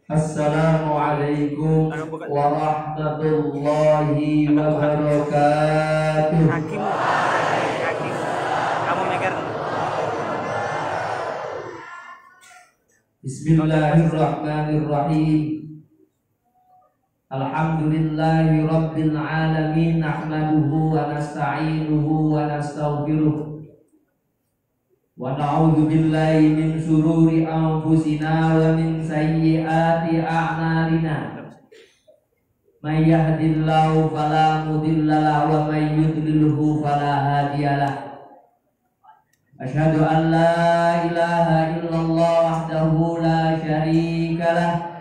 Assalamualaikum warahmatullahi wabarakatuh. Hakim, kamu mikir. Bismillahirrahmanirrahim. Alhamdulillahi rabbil alamin. Nahmaduhu wa nasta'inuhu wa nastaghfiruh. Wa na'udzu billahi min syururi anfusina wa min sayyiati a'malina. May yahdihillahu fala mudilla lahu wa may yudlilhu fala hadiyalah. Asyhadu an la ilaha illallah wahdahu la syarikalah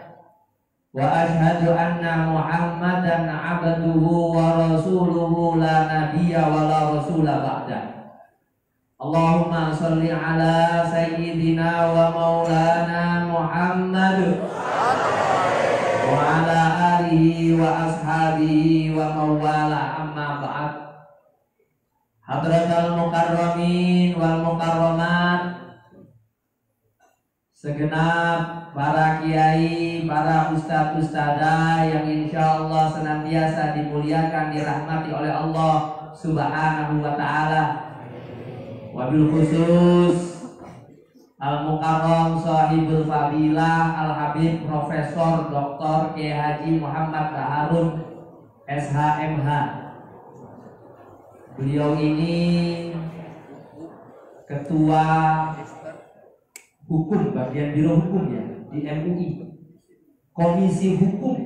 wa asyhadu anna Muhammadan abduhu wa rasuluhu la nabiyya wa la rasula ba'da. Allahumma sholli ala sayyidina wa maulana Muhammad wa ala alihi wa ashabihi wa mawala, amma ba'd. Hadratal mukarramin wal mukarramat, segenap para kiai, para ustadz-ustadzah yang insya Allah senantiasa dimuliakan, dirahmati oleh Allah Subhanahu wa ta'ala. Wabil khusus Al-Mukarram Sahibul Fadilah Al-Habib Profesor Dr. Kiai Haji Muhammad Baharun SHMH. Beliau ini Ketua Hukum, bagian Biro Hukum ya, di MUI, Komisi Hukum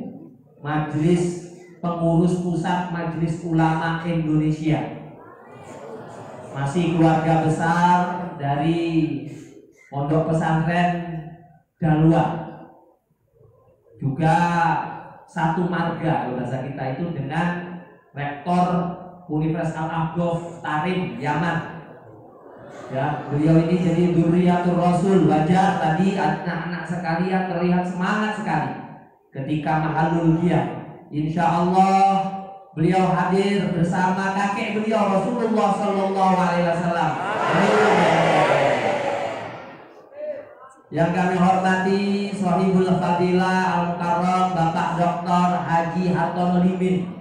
Majelis Pengurus Pusat Majelis Ulama Indonesia. Masih keluarga besar dari Pondok Pesantren Dalwa. Juga satu marga bahasa kita itu dengan Rektor Universitas Al-Aqaf Tarim, Yaman. Ya, beliau ini jadi Dzurriyyatur Rasul. Wajar tadi anak-anak sekalian terlihat semangat sekali ketika Mahalul Qiyam. Insya Allah beliau hadir bersama kakek beliau Rasulullah Sallallahu Alaihi Wasallam. Yang kami hormati Shahibul Fadilah Al-Mukarram Bapak Dr. Haji Hartono Limin.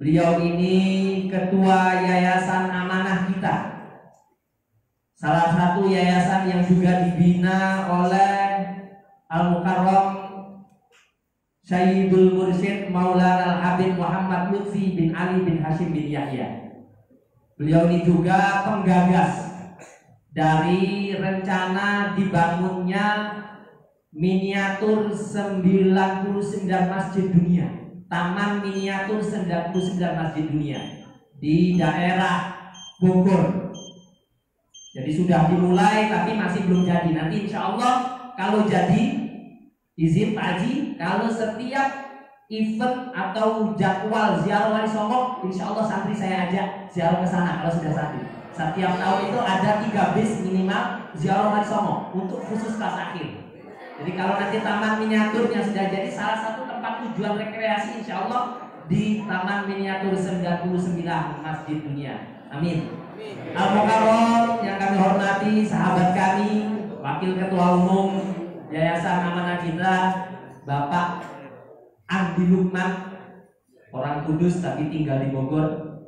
Beliau ini Ketua Yayasan Amanah Kita, salah satu yayasan yang juga dibina oleh Al-Mukarram Sayyidul Mursyid Maulana Al-Habib Muhammad Lutfi bin Ali bin Hashim bin Yahya. Beliau ini juga penggagas dari rencana dibangunnya miniatur 99 masjid dunia, Taman Miniatur 99 masjid dunia di daerah Bogor. Jadi sudah dimulai tapi masih belum jadi. Nanti insya Allah kalau jadi, izin Pak Haji, kalau setiap event atau jadwal ziarah Wali Songo, insya Allah santri saya ajak ziarah ke sana kalau sudah santri. Setiap tahun itu ada 3 bis minimal ziarah Wali Songo untuk khusus kelas akhir. Jadi kalau nanti taman miniaturnya sudah jadi, salah satu tempat tujuan rekreasi insya Allah di Taman Miniatur 99 Masjid Dunia. Amin. Al-Mukarram yang kami hormati, sahabat kami, Wakil Ketua Umum Yayasan Amanah Kita, Bapak Andi Lukman, orang Kudus tapi tinggal di Bogor.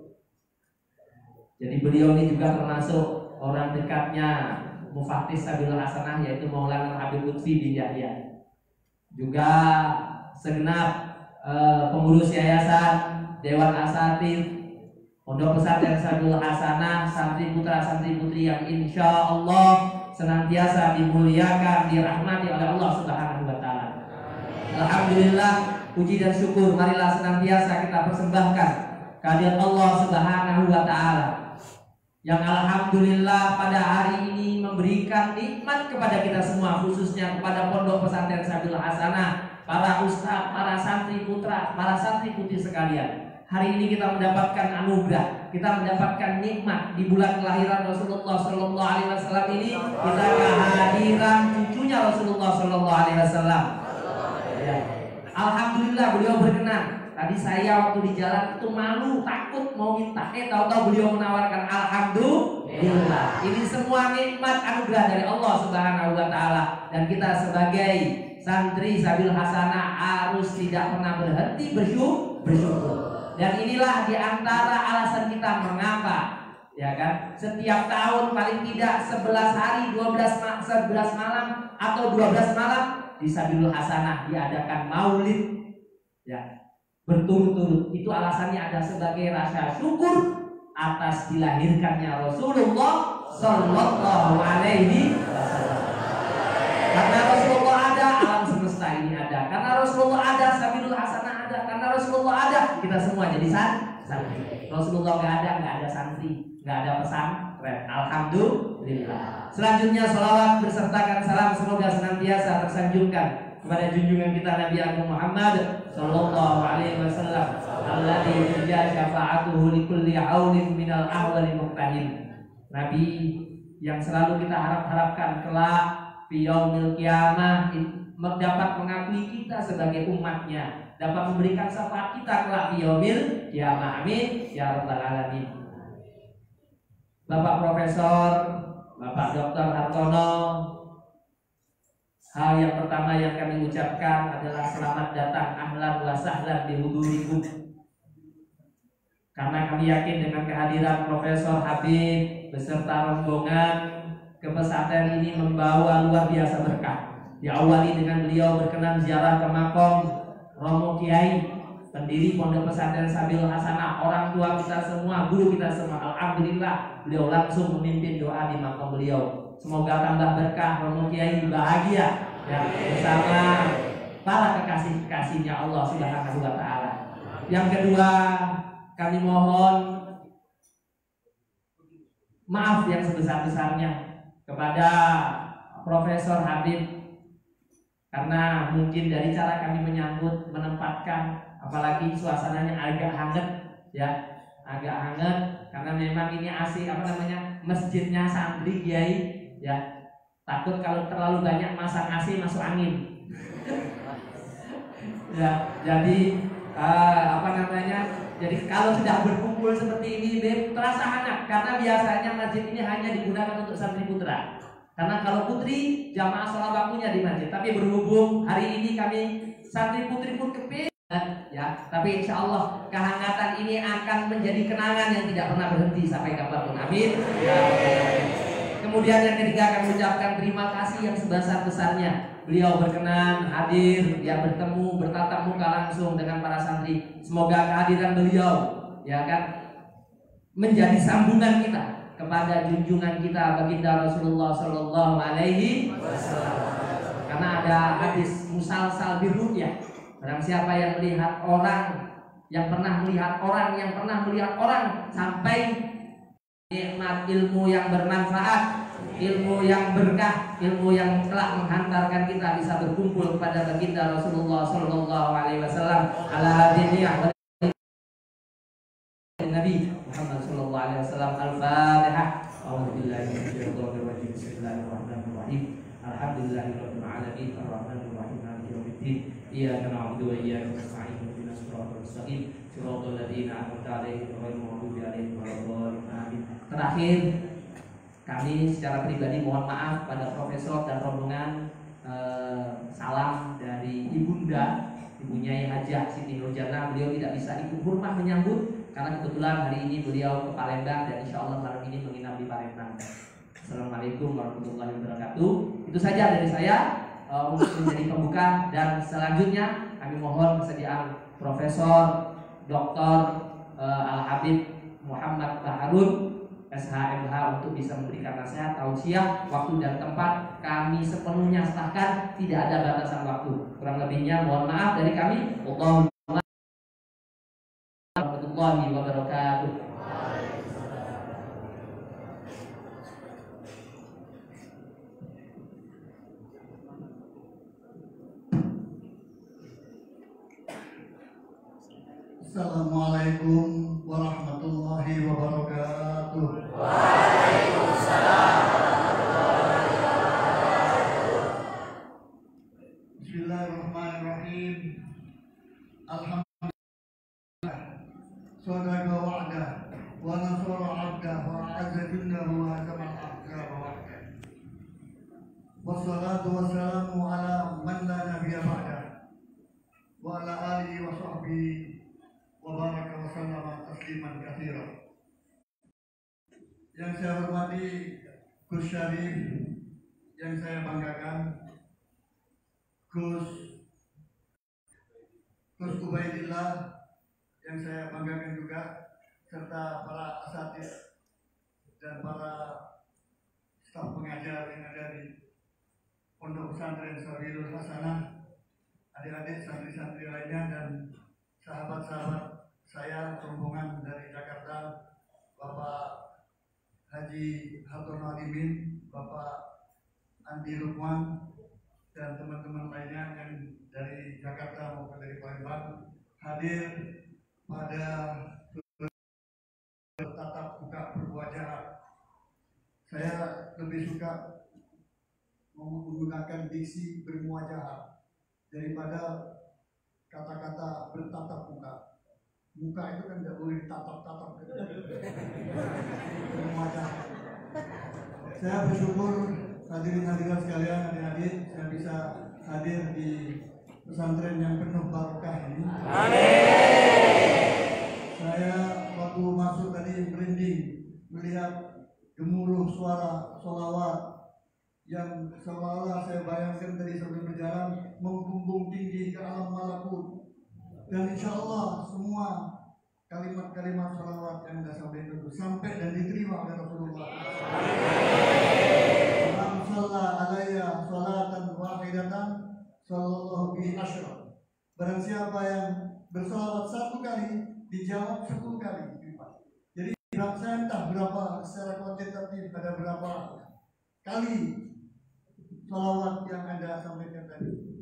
Jadi beliau ini juga termasuk orang dekatnya Mufattis Sabilul Hasanah, yaitu Maulana Habib Lutfi bin Yahya. Juga segenap pengurus yayasan, Dewan Asatidz, Pondok Pesantren Sabilul Hasanah, santri putra santri putri yang insya Allah senantiasa dimuliakan, dirahmati oleh Allah Subhanahu wa ta'ala. Alhamdulillah, puji dan syukur marilah senantiasa kita persembahkan kehadirat Allah Subhanahu wa ta'ala yang alhamdulillah pada hari ini memberikan nikmat kepada kita semua, khususnya kepada Pondok Pesantren Sabilul Hasanah, para ustaz, para santri putra, para santri putri sekalian. Hari ini kita mendapatkan anugerah, kita mendapatkan nikmat di bulan kelahiran Rasulullah Sallallahu Alaihi Wasallam ini. Kita kehadiran cucunya Rasulullah Sallallahu Alaihi Wasallam. Ya. Alhamdulillah beliau berkenan. Tadi saya waktu di jalan itu malu, takut mau minta, tahu-tahu beliau menawarkan alhamdulillah. Ini semua nikmat anugerah dari Allah Subhanahu wa ta'ala. Dan kita sebagai santri Sabil Hasanah harus tidak pernah berhenti bersyukur. Dan inilah diantara alasan kita mengapa, ya kan, setiap tahun paling tidak 11 hari 11 malam atau 12 malam di Sabilul Hasanah diadakan maulid, ya, berturut-turut. Itu alasannya ada sebagai rasa syukur atas dilahirkannya Rasulullah Sallallahu Alaihi Wasallam. Karena Rasulullah ada, alam semesta ini ada. Karena Rasulullah ada, Sabilul Hasanah ada. Karena Rasulullah ada, kita semua jadi santri. Rasulullah nggak ada santri, nggak ada pesantren. Alhamdulillah. Selanjutnya salawat bersertakan salam semoga senantiasa tersanjungkan kepada junjungan kita Nabi Agung Muhammad Sallallahu Alaihi Wasallam, alladzi turja syafa'atuhu likulli aulin minal ahwali muqtahin. Nabi yang selalu kita harapkan kelak fi yaumil qiyamah dapat mengakui kita sebagai umatnya, dapat memberikan syafaat kita kelak fi yaumil qiyamah. Amin ya rabbal alamin. Bapak Profesor, Bapak Dr. Hartono, hal yang pertama yang kami ucapkan adalah selamat datang, ahlan wa sahlan di hudurikum. Karena kami yakin dengan kehadiran Profesor Habib beserta rombongan ke pesantren ini membawa luar biasa berkah. Diawali dengan beliau berkenan ziarah ke makom Romo Kiai, pendiri Pondok Pesantren Sabil Hasanah, orang tua kita semua, guru kita semua. Alhamdulillah, beliau langsung memimpin doa di makom beliau. Semoga tambah berkah, Romo Kiai bahagia ya, bersama para kekasih-kekasihnya Allah Subhanahu wa Ta'ala. Yang kedua, kami mohon maaf yang sebesar-besarnya kepada Profesor Habib, karena mungkin dari cara kami menyambut, menempatkan, apalagi suasananya agak hangat ya, agak hangat karena memang ini masjidnya santri Kiai ya. Takut kalau terlalu banyak masang AC masuk angin. Ya, jadi jadi kalau sudah berkumpul seperti ini, terasa hangat karena biasanya masjid ini hanya digunakan untuk santri putra. Karena kalau putri jamaah sholat waktunya di masjid. Tapi berhubung hari ini kami santri putri pun kepingin ya, tapi insya Allah kehangatan ini akan menjadi kenangan yang tidak pernah berhenti sampai kapanpun. Amin. Ya. Kemudian yang ketiga kami ucapkan terima kasih yang sebesar-besarnya. Beliau berkenan hadir, dia bertemu, bertatap muka langsung dengan para santri. Semoga kehadiran beliau ya kan menjadi sambungan kita kepada junjungan kita baginda Rasulullah Sallallahu Alaihi Wasallam. Karena ada hadis musalsal birru'yah. Barang siapa yang melihat orang, yang pernah melihat orang, yang pernah melihat orang sampai nikmat ilmu yang bermanfaat, ilmu yang berkah, ilmu yang telah menghantarkan kita bisa berkumpul kepada baginda Rasulullah Sallallahu Alaihi Wasallam ala hadiniyah Nabi Muhammad Sallallahu Alaihi Wasallam. Al-Fatihah. A'udzubillahi minasyaitonir rajim. Bismillahirrahmanirrahim. Alhamdulillahirabbil alamin arrahmanir rahim maliki yaumiddin. Iyyaka na'budu wa iyyaka nasta'in. Ihdinas siratal mustaqim. Shiratal ladzina an'amta 'alaihim ghairil maghdubi 'alaihim waladdallin. Amin. Terakhir, kami secara pribadi mohon maaf pada Profesor dan rombongan. Salam dari Ibunda, Ibunya Hajah Siti Nurjana. Beliau tidak bisa ikut rumah menyambut karena kebetulan hari ini beliau ke Palembang dan insya Allah malam ini menginap di Palembang. Assalamualaikum warahmatullahi wabarakatuh. Itu saja dari saya untuk menjadi pembuka, dan selanjutnya kami mohon kesediaan Profesor Dr. Al-Habib Muhammad Baharun SHMH untuk bisa memberikan nasihat, tausiah, waktu dan tempat kami sepenuhnya serahkan, tidak ada batasan waktu. Kurang lebihnya mohon maaf dari kami. Warahmatullahi wabarakatuh. Assalamualaikum warahmatullahi wabarakatuh. Waalaikumsalam. Bismillahirrahmanirrahim. Alhamdulillah. Sadaqa wa'dah wa nasara 'abdah wa a'azza jundahu wa hazama al-ahzaba wahdah. Wassalatu wassalamu ala man la tasliman katsiran. Yang saya hormati Gus Syarif, yang saya banggakan Gus Ubaidillah, yang saya banggakan juga, serta para asatidz dan para staf pengajar yang ada di Pondok Pesantren Sabilul Hasanah, adik-adik santri-santri lainnya, dan sahabat-sahabat saya rombongan dari Jakarta, Bapak Haji Hartono Alimin, Bapak Andi Lukman, dan teman-teman lainnya yang dari Jakarta maupun dari Palembang hadir pada bertatap muka berwajah. Saya lebih suka menggunakan diksi bermuajah daripada kata-kata bertatap muka. Muka itu kan tidak boleh tatap-tatap. Bermuajah. Saya bersyukur hadirin hadirat sekalian, adik-adik, saya bisa hadir di pesantren yang penuh barokah ini. Saya waktu masuk tadi merinding melihat gemuruh suara sholawat yang seolah-olah saya bayangkan tadi sambil berjalan membumbung tinggi ke alam malakut. Dan insya Allah semua kalimat-kalimat sholawat yang Anda sampaikan itu sampai dan diterima oleh Rasulullah. Man shalla alayya sholatan wahidatan sallallahu bihi asyra. Barang siapa yang bersolawat satu kali dijawab 10 kali. Jadi saya entah berapa secara kuantitatif, ada berapa kali sholawat yang Anda sampaikan tadi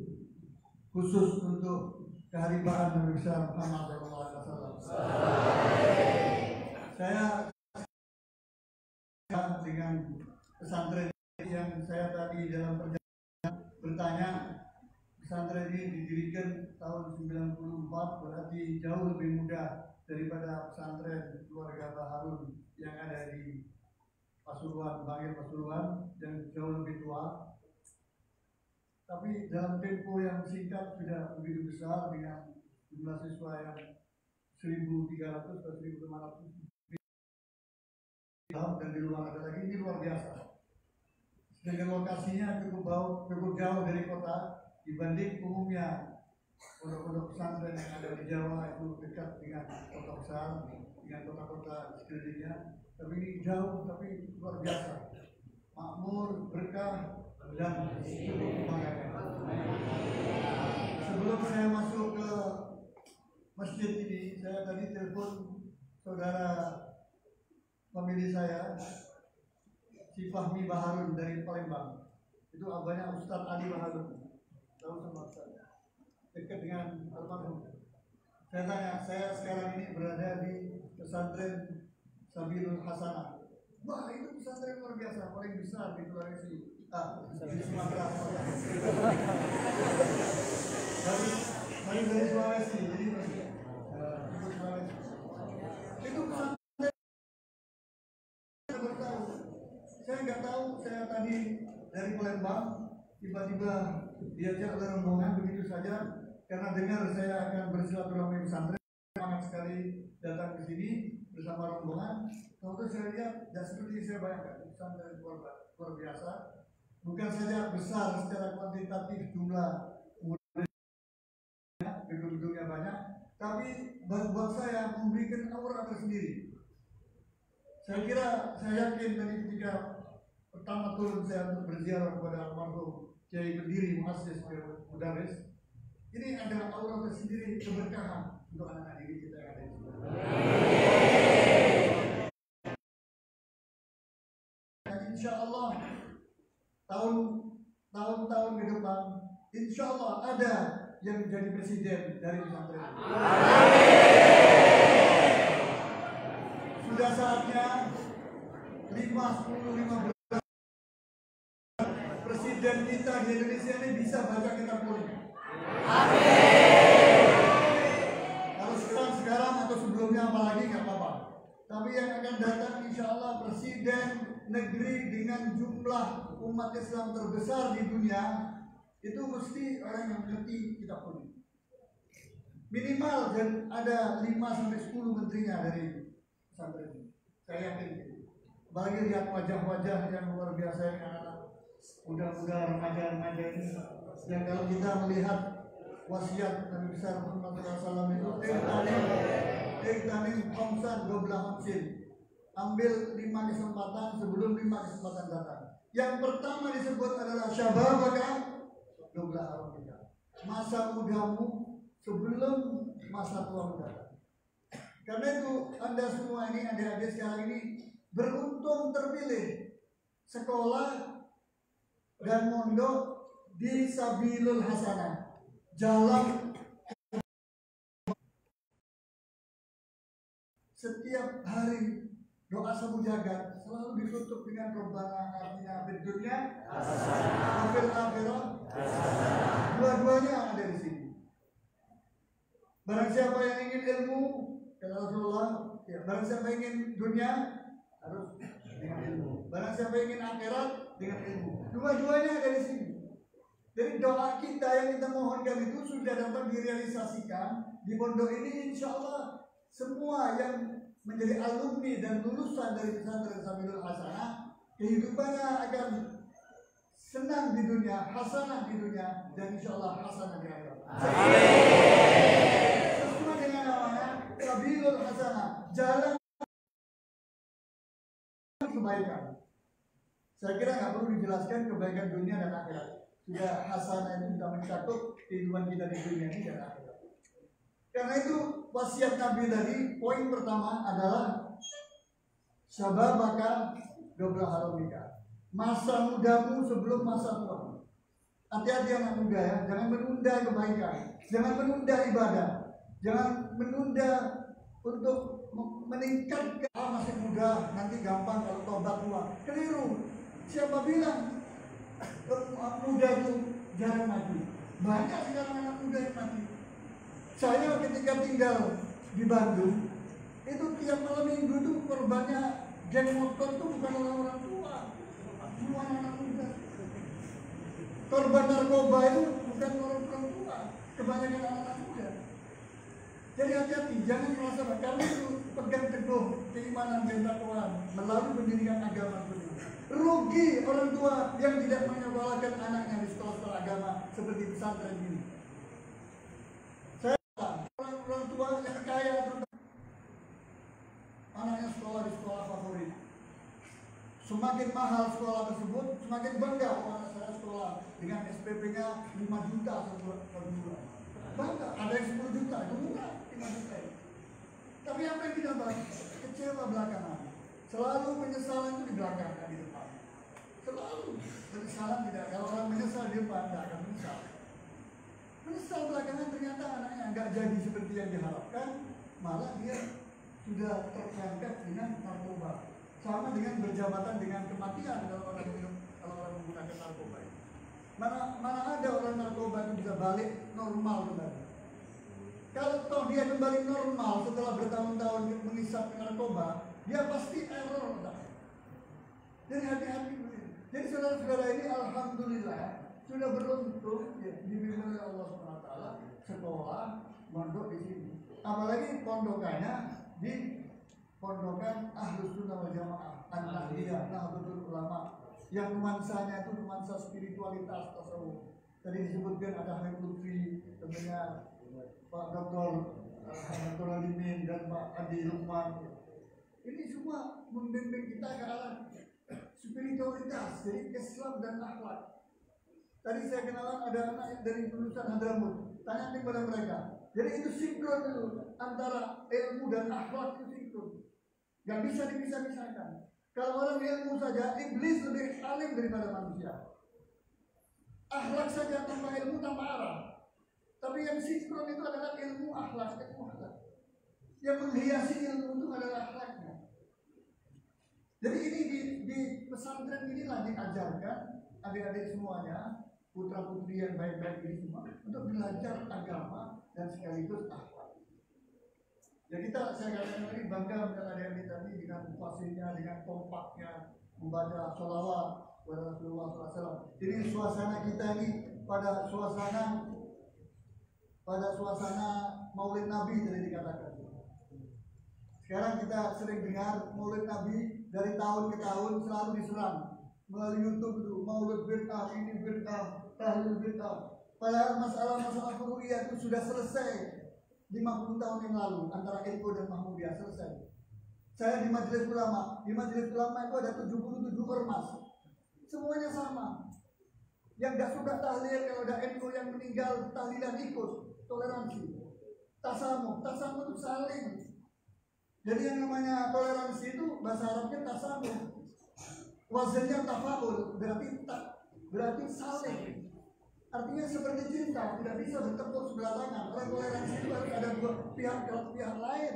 khusus untuk keharibaan Nabi besar Muhammad SAW. Saya dengan pesantren yang saya tadi dalam perjalanan bertanya, pesantren ini didirikan tahun 94, berarti jauh lebih muda daripada pesantren keluarga Baharun yang ada di Pasuruan, Bangil Pasuruan, yang jauh lebih tua. Tapi dalam tempo yang singkat sudah begitu besar dengan jumlah siswa yang 1.300 atau 1.500 dan di luar ada lagi, ini luar biasa. Dengan lokasinya cukup jauh dari kota dibanding umumnya pondok-pondok pesantren yang ada di Jawa itu dekat dengan kota besar, dengan kota-kota sekelilingnya. Tapi ini jauh, tapi luar biasa, makmur, berkah, dan sebelum saya masuk ke masjid ini, saya tadi telepon saudara pemilih saya, si Fahmi Baharun dari Palembang. Itu abahnya Ustadz Ali Baharun, tahu sama saya, dekat dengan almarhum. Saya tanya, saya sekarang ini berada di pesantren Sabilul Hasanah. Wah, itu pesantren luar biasa, paling besar di Sulawesi. Di Sumatera. Dari Sulawesi, jadi Sulawesi. Itu pesantren bertahu. Saya nggak tahu, saya tadi dari Palembang tiba-tiba diajak oleh rombongan begitu saja karena dengar saya akan bersilaturahmi pesantren. Semangat sekali datang ke sini bersama rombongan. Lalu saya lihat, dan seperti saya bayangkan, pesantren luar biasa. Bukan saja besar secara kuantitatif jumlah gedung-gedungnya banyak, tapi buat saya memberikan aura tersendiri. Saya kira, saya yakin tadi ketika pertama turun saya untuk berziarah kepada almarhum Kiai Pendiri Muassis Mudaris, ini adalah aura tersendiri keberkahan untuk anak-anak didik kita yang ada di sini. Dan insya Allah tahun-tahun ke depan, insya Allah ada yang menjadi presiden dari pesantren. Sudah saatnya 5, 10, 15 presiden kita di Indonesia ini bisa baca kitab kuning. Kalau sekarang atau sebelumnya apalagi nggak apa-apa. Tapi yang akan datang insya Allah presiden negeri dengan jumlah umat Islam terbesar di dunia itu mesti orang yang mengerti kitab kuning. Minimal dan ada 5-10 menterinya dari pesantren ini. Saya yakin. Apalagi lihat wajah-wajah yang luar biasa yang anak-anak muda-muda, remaja-remaja ini. Yang kalau kita melihat wasiat Nabi besar Muhammad SAW itu, Iqtanim Khamsan Goblah Hamsin. Ambil 5 kesempatan sebelum 5 kesempatan datang. Yang pertama disebut adalah syababaka Goblah Haramika. Masa mudamu sebelum masa tuamu datang. Karena itu Anda semua ini, adik-adik sekarang ini beruntung terpilih sekolah dan mondok di Sabilul Hasanah, jalan setiap hari. Doa sabu jagat selalu ditutup dengan Rabbana atina fid dunya hasanah wa fil akhirah hasanah. Dua-duanya ada di sini. Barang siapa yang ingin ilmu, kata Rasulullah, ya, barang siapa ingin dunia harus dengan ilmu. Barang siapa ingin akhirat dengan ilmu. Dua-duanya ada di sini. Jadi doa kita yang kita mohonkan itu sudah dapat direalisasikan di pondok ini, insya Allah semua yang menjadi alumni dan lulusan dari pesantren Sabilul Hasanah, kehidupannya akan senang di dunia, hasanah di dunia, dan insya Allah hasanah di akhirat. Sesuai dengan namanya Sabilul Hasanah, jalan kebaikan. Saya kira nggak perlu dijelaskan kebaikan dunia dan akhirat. Sudah hasanah itu sudah mencakup kehidupan kita di dunia ini dan akhirat. Karena itu wasiat Nabi tadi, poin pertama adalah syababaka Goblah Haramika. Masa mudamu sebelum masa tua. Hati-hati anak muda ya, jangan menunda kebaikan, jangan menunda ibadah, jangan menunda untuk meningkatkan. Masih muda, nanti gampang kalau tobat tua. Keliru. Siapa bilang muda itu jarang mati? Banyak sekarang anak muda yang mati. Saya ketika tinggal di Bandung, itu tiap malam minggu itu korbannya geng motor itu bukan orang-orang tua, semua anak muda. Korban narkoba itu bukan orang-orang tua, kebanyakan anak muda. Jadi hati-hati, jangan merasa karena itu pegang teguh keimanan dan takwaan melalui pendidikan agama itu. Rugi orang tua yang tidak menyekolahkan anaknya di sekolah-sekolah agama seperti pesantren ini. Orang tua yang kaya anaknya sekolah di sekolah favorit. Semakin mahal sekolah tersebut, semakin bangga anak saya sekolah dengan SPP-nya 5 juta per bulan. Bangga, ada yang 10 juta, itu murah 5 juta. Tapi apa yang kita bahas? Kecewa belakangan. Selalu penyesalan itu di belakang, di depan. Selalu penyesalan tidak. Kalau orang menyesal di depan, tidak akan menyesal. Menyesal belakangan ternyata anaknya nggak jadi seperti yang diharapkan, malah dia sudah terperangkap dengan narkoba. Sama dengan berjabatan dengan kematian kalau orang menggunakan narkoba. Mana ada orang narkoba itu bisa balik normal kembali. Kalau toh dia kembali normal setelah bertahun-tahun mengisap narkoba, dia pasti error. Jadi hati-hati. Jadi saudara-saudara ini alhamdulillah sudah beruntung ya, dibimbing oleh Allah SWT, sekolah, mondok di sini. Apalagi pondokannya di pondokan Ahlus Sunnah wal Jamaah, An-Nahdiyah, Nahdlatul Ulama, yang nuansanya itu nuansa spiritualitas tasawuf. Tadi disebutkan ada Habib Lutfi, tentunya Pak Dr. Dr. Alimin dan Pak Adi Lukman. Ini semua membimbing kita ke arah spiritualitas, jadi Islam dan akhlak. Tadi saya kenalan ada anak dari lulusan Hadramut, tanya kepada mereka. Jadi itu sinkron itu antara ilmu dan akhlak itu sinkron. Gak bisa dipisah-pisahkan. Kalau orang ilmu saja, iblis lebih alim daripada manusia. Akhlak saja tanpa ilmu tanpa arah. Tapi yang sinkron itu adalah ilmu akhlak, Yang menghiasi ilmu itu adalah akhlaknya. Jadi ini di pesantren inilah diajarkan adik-adik semuanya, putra-putri yang baik-baik ini semua, untuk belajar agama dan sekaligus akhlak. Ya saya katakan tadi bangga dengan adik-adik tadi dengan fasihnya, dengan kompaknya membaca sholawat kepada Rasulullah SAW. Jadi suasana kita ini pada suasana Maulid Nabi tadi dikatakan. Sekarang kita sering dengar Maulid Nabi dari tahun ke tahun selalu diserang melalui YouTube itu, Maulid bid'ah, ini bid'ah, tahlil bid'ah. Padahal masalah-masalah furu'iyah itu sudah selesai 50 tahun yang lalu antara NU dan Muhammadiyah, selesai. Saya di Majelis Ulama itu ada 77 ormas, semuanya sama. Yang gak suka tahlil, kalau ada NU yang meninggal tahlilan ikut, toleransi. Tasamuh itu saling. Jadi yang namanya toleransi itu bahasa Arabnya tasamuh, wazannya tafa'ul, berarti saling. Artinya seperti cinta, tidak bisa bertepuk sebelah tangan. Orang toleransi itu harus ada dua pihak lain.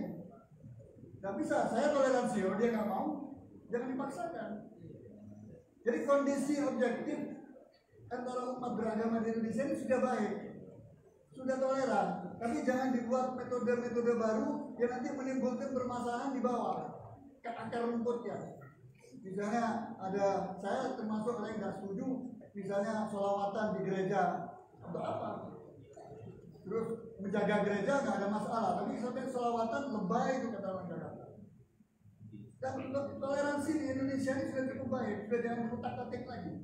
Tidak bisa, saya toleransi, kalau dia nggak mau, jangan dipaksakan. Jadi kondisi objektif antara umat beragama di Indonesia ini sudah baik, sudah toleran. Tapi jangan dibuat metode-metode baru yang nanti menimbulkan permasalahan di bawah, ke akar rumputnya. Misalnya saya termasuk orang yang nggak setuju, misalnya sholawatan di gereja untuk apa? Terus menjaga gereja nggak ada masalah, tapi sampai sholawatan lebay itu kata orang Jakarta. Dan toleransi di Indonesia ini sudah cukup baik, sudah jangan diutak-atik lagi,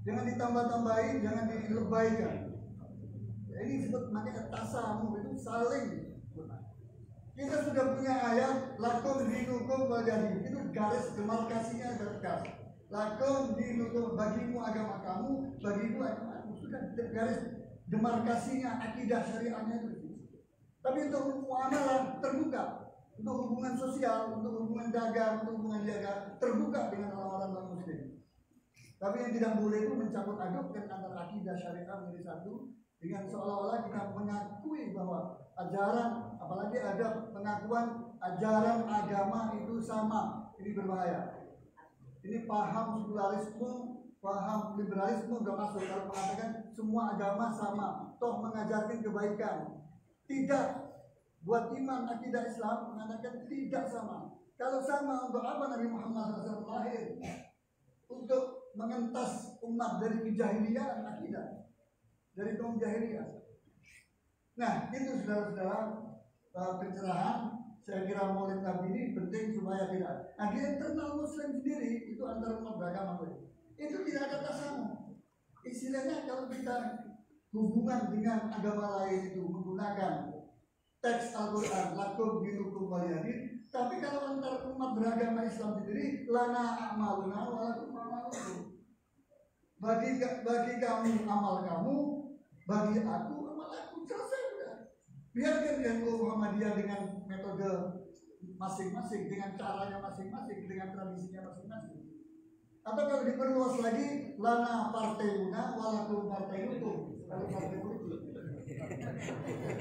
jangan ditambah-tambahin, jangan dilebaikan. Ya, ini disebut makanya tasamuh, itu saling. Kita sudah punya ayat lakum dinukum wajadi, itu garis demarkasinya tegas. Lakum dinukum, bagimu agama kamu, bagimu agama aku, sudah garis demarkasinya, akidah syariahnya itu. Tapi untuk muamalah terbuka, untuk hubungan sosial, untuk hubungan dagang, untuk hubungan jaga, terbuka dengan orang-orang non-muslim. Tapi yang tidak boleh itu mencampur adukkan antara akidah syariah menjadi satu, dengan seolah-olah kita mengakui bahwa ajaran, apalagi ada pengakuan ajaran agama itu sama. Ini berbahaya. Ini paham sekularisme, paham liberalisme udah masuk. Kalau mengatakan semua agama sama, toh mengajarkan kebaikan. Tidak. Buat iman akidah Islam mengatakan tidak sama. Kalau sama, untuk apa Nabi Muhammad SAW lahir? Untuk mengentas umat dari kejahiliaan akidah, dari kaum jahiliyah. Nah, itu saudara-saudara pencerahan. Saya kira Maulid Nabi ini penting supaya tidak. Nah, di internal Muslim sendiri itu antara umat beragama itu tidak ada tasamuh. Istilahnya kalau kita hubungan dengan agama lain itu menggunakan teks Al-Quran, lakum dinukum waliyadin. Tapi kalau antar umat beragama Islam sendiri, lana a'maluna walakum a'malukum. Bagi kamu amal kamu, bagi aku amal aku, selesai sudah. Biarkan NU Muhammadiyah dengan metode masing-masing, dengan caranya masing-masing, dengan tradisinya masing-masing. Atau kalau diperluas lagi, lana partaiuna walakum partainukum. Kalau partai politik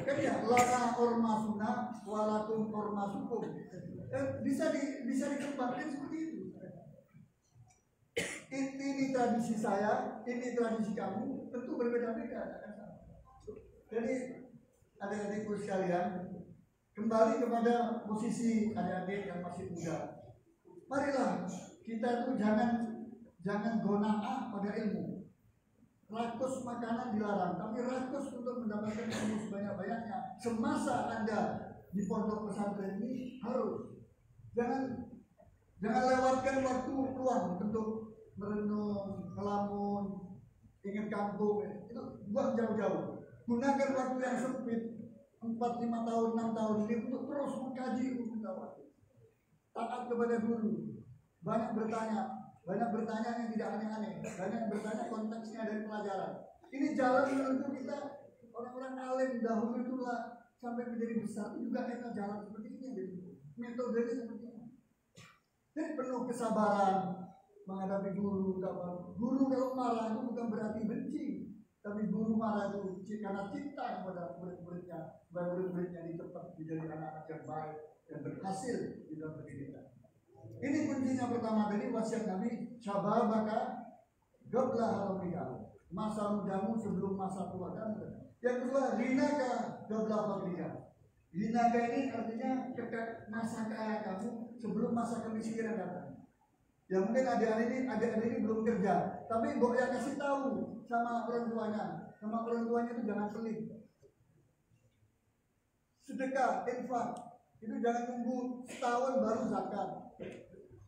kan ya, lana ormasuna walakum ormasukum. Bisa dikembangkan seperti itu. Ini tradisi saya, ini tradisi kamu, tentu berbeda-beda. Jadi adik-adikku sekalian, kembali kepada posisi adik-adik yang masih muda. Marilah kita tuh jangan gona'ah pada ilmu. Rakus makanan dilarang, tapi rakus untuk mendapatkan ilmu sebanyak-banyaknya. Semasa Anda di pondok pesantren ini harus. Jangan lewatkan waktu luang untuk merenung, melamun, ingat kampung. Itu buang jauh-jauh. Gunakan waktu yang sempit 4, 5 tahun, 6 tahun ini untuk terus mengkaji ilmu dakwah. Taat kepada guru, banyak bertanya yang tidak aneh-aneh, banyak bertanya konteksnya dari pelajaran. Ini jalan menuju kita, orang-orang alim dahulu itulah sampai menjadi besar itu juga kita jalan seperti ini, metodenya seperti ini. Jadi penuh kesabaran menghadapi guru. Guru kalau marah itu bukan berarti benci, tapi guru marah itu karena cinta kepada murid-muridnya, supaya murid-muridnya dicepat menjadi anak-anak yang baik dan berhasil di dalam pendidikan. Ini kuncinya pertama tadi, wasiat Nabi, syababaka qabla haramika, masa mudamu sebelum masa tua kamu. Yang kedua, ghinaka qabla faqrika. Ghinaka ini artinya masa kaya kamu sebelum masa kemiskinan datang. Ya mungkin adik-adik ini belum kerja, tapi mbok yang kasih tahu sama orang tuanya itu jangan pelit. Sedekah, infak, Itu jangan tunggu setahun baru zakat.